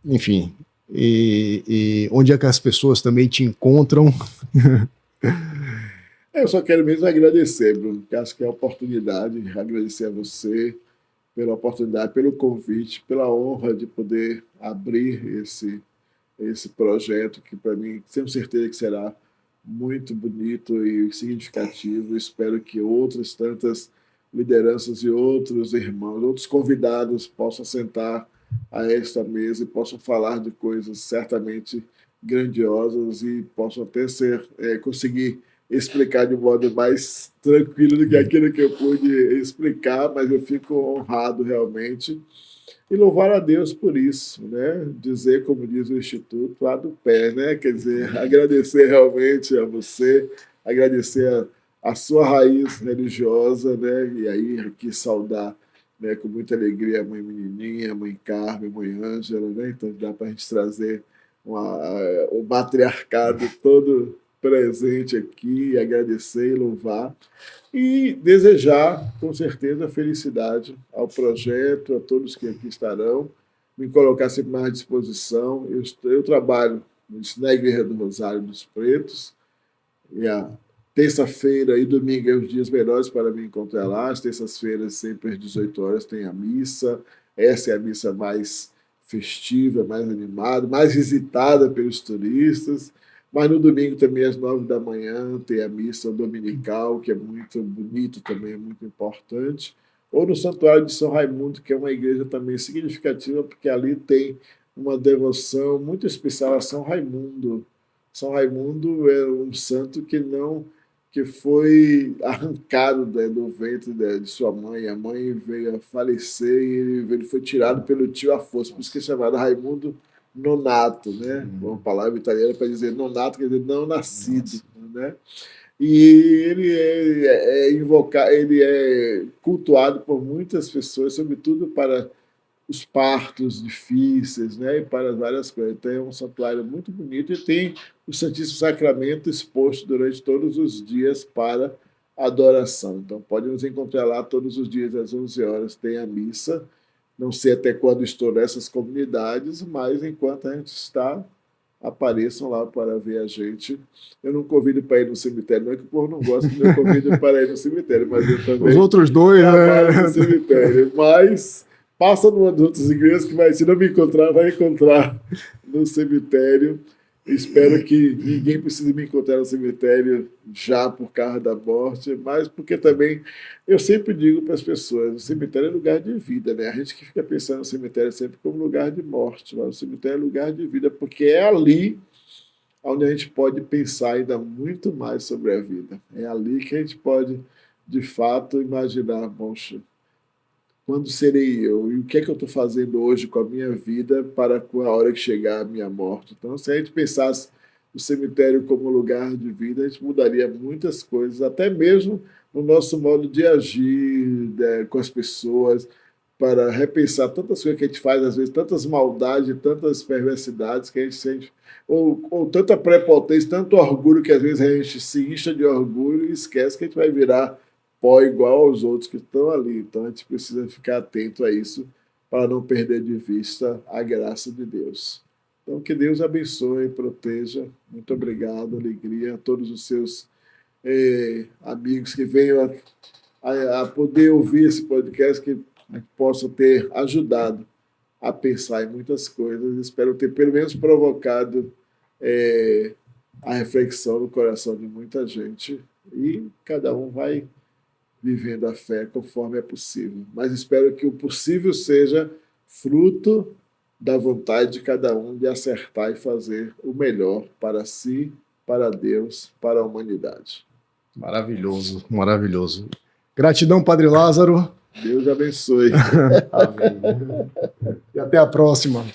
Enfim, e onde é que as pessoas também te encontram? Eu só quero mesmo agradecer, Bruno, que acho que é a oportunidade, agradecer a você pela oportunidade, pelo convite, pela honra de poder abrir esse projeto, que para mim, tenho certeza que será muito bonito e significativo. Espero que outras tantas lideranças e outros irmãos, outros convidados possam sentar a esta mesa e possam falar de coisas certamente grandiosas e possam até conseguir explicar de modo mais tranquilo do que aquilo que eu pude explicar, mas eu fico honrado realmente e louvar a Deus por isso, né? Dizer, como diz o Instituto, a do pé, né? Quer dizer, agradecer realmente a você, agradecer a sua raiz religiosa, né? E aí aqui saudar, né, com muita alegria a mãe Menininha, a mãe Carmen, a mãe Ângela, né? Então dá para a gente trazer o matriarcado todo presente aqui, agradecer e louvar. E desejar, com certeza, felicidade ao projeto, a todos que aqui estarão, me colocar sempre mais à disposição. Eu trabalho na Igreja do Rosário dos Pretos, e a terça-feira e domingo é os dias melhores para me encontrar lá. As terças-feiras, sempre às 18 horas, tem a missa. Essa é a missa mais festiva, mais animada, mais visitada pelos turistas. Mas no domingo também, às 9 da manhã, tem a missa dominical, que é muito bonito também, é muito importante. Ou no Santuário de São Raimundo, que é uma igreja também significativa, porque ali tem uma devoção muito especial a São Raimundo. São Raimundo é um santo que foi arrancado, né, do ventre de sua mãe. A mãe veio a falecer e ele foi tirado pelo tio à força, por isso que é chamado Raimundo Nonato, né? Uma palavra italiana para dizer nonato, quer dizer não nascido, né? E ele ele é cultuado por muitas pessoas, sobretudo para os partos difíceis, né? E para várias coisas. Então é um santuário muito bonito e tem o Santíssimo Sacramento exposto durante todos os dias para adoração. Então pode nos encontrar lá todos os dias às 11 horas, tem a missa. Não sei até quando estou nessas comunidades, mas enquanto a gente está, apareçam lá para ver a gente. Eu não convido para ir no cemitério, não é que o povo não gosta que eu convido para ir no cemitério, mas eu também Os outros dois, trabalho no cemitério. Mas passa numa das outras igrejas que vai, se não me encontrar, vai encontrar no cemitério. Espero que ninguém precise me encontrar no cemitério já por causa da morte, mas porque também eu sempre digo para as pessoas, o cemitério é lugar de vida, né? A gente que fica pensando no cemitério sempre como lugar de morte, mas o cemitério é lugar de vida, porque é ali onde a gente pode pensar ainda muito mais sobre a vida. É ali que a gente pode, de fato, imaginar, poxa, quando serei eu? E o que é que eu estou fazendo hoje com a minha vida para a hora que chegar a minha morte? Então, se a gente pensasse o cemitério como lugar de vida, a gente mudaria muitas coisas, até mesmo no nosso modo de agir, né, com as pessoas, para repensar tantas coisas que a gente faz, às vezes, tantas maldades, tantas perversidades que a gente sente, ou tanta prepotência, tanto orgulho que às vezes a gente se incha de orgulho e esquece que a gente vai virar pó igual aos outros que estão ali. Então a gente precisa ficar atento a isso para não perder de vista a graça de Deus. Então que Deus abençoe e proteja. Muito obrigado, alegria a todos os seus amigos que venham a poder ouvir esse podcast, que possam ter ajudado a pensar em muitas coisas. Espero ter pelo menos provocado a reflexão no coração de muita gente, e cada um vai vivendo a fé conforme é possível. Mas espero que o possível seja fruto da vontade de cada um de acertar e fazer o melhor para si, para Deus, para a humanidade. Maravilhoso, maravilhoso. Gratidão, Padre Lázaro. Deus abençoe. Amém. E até a próxima.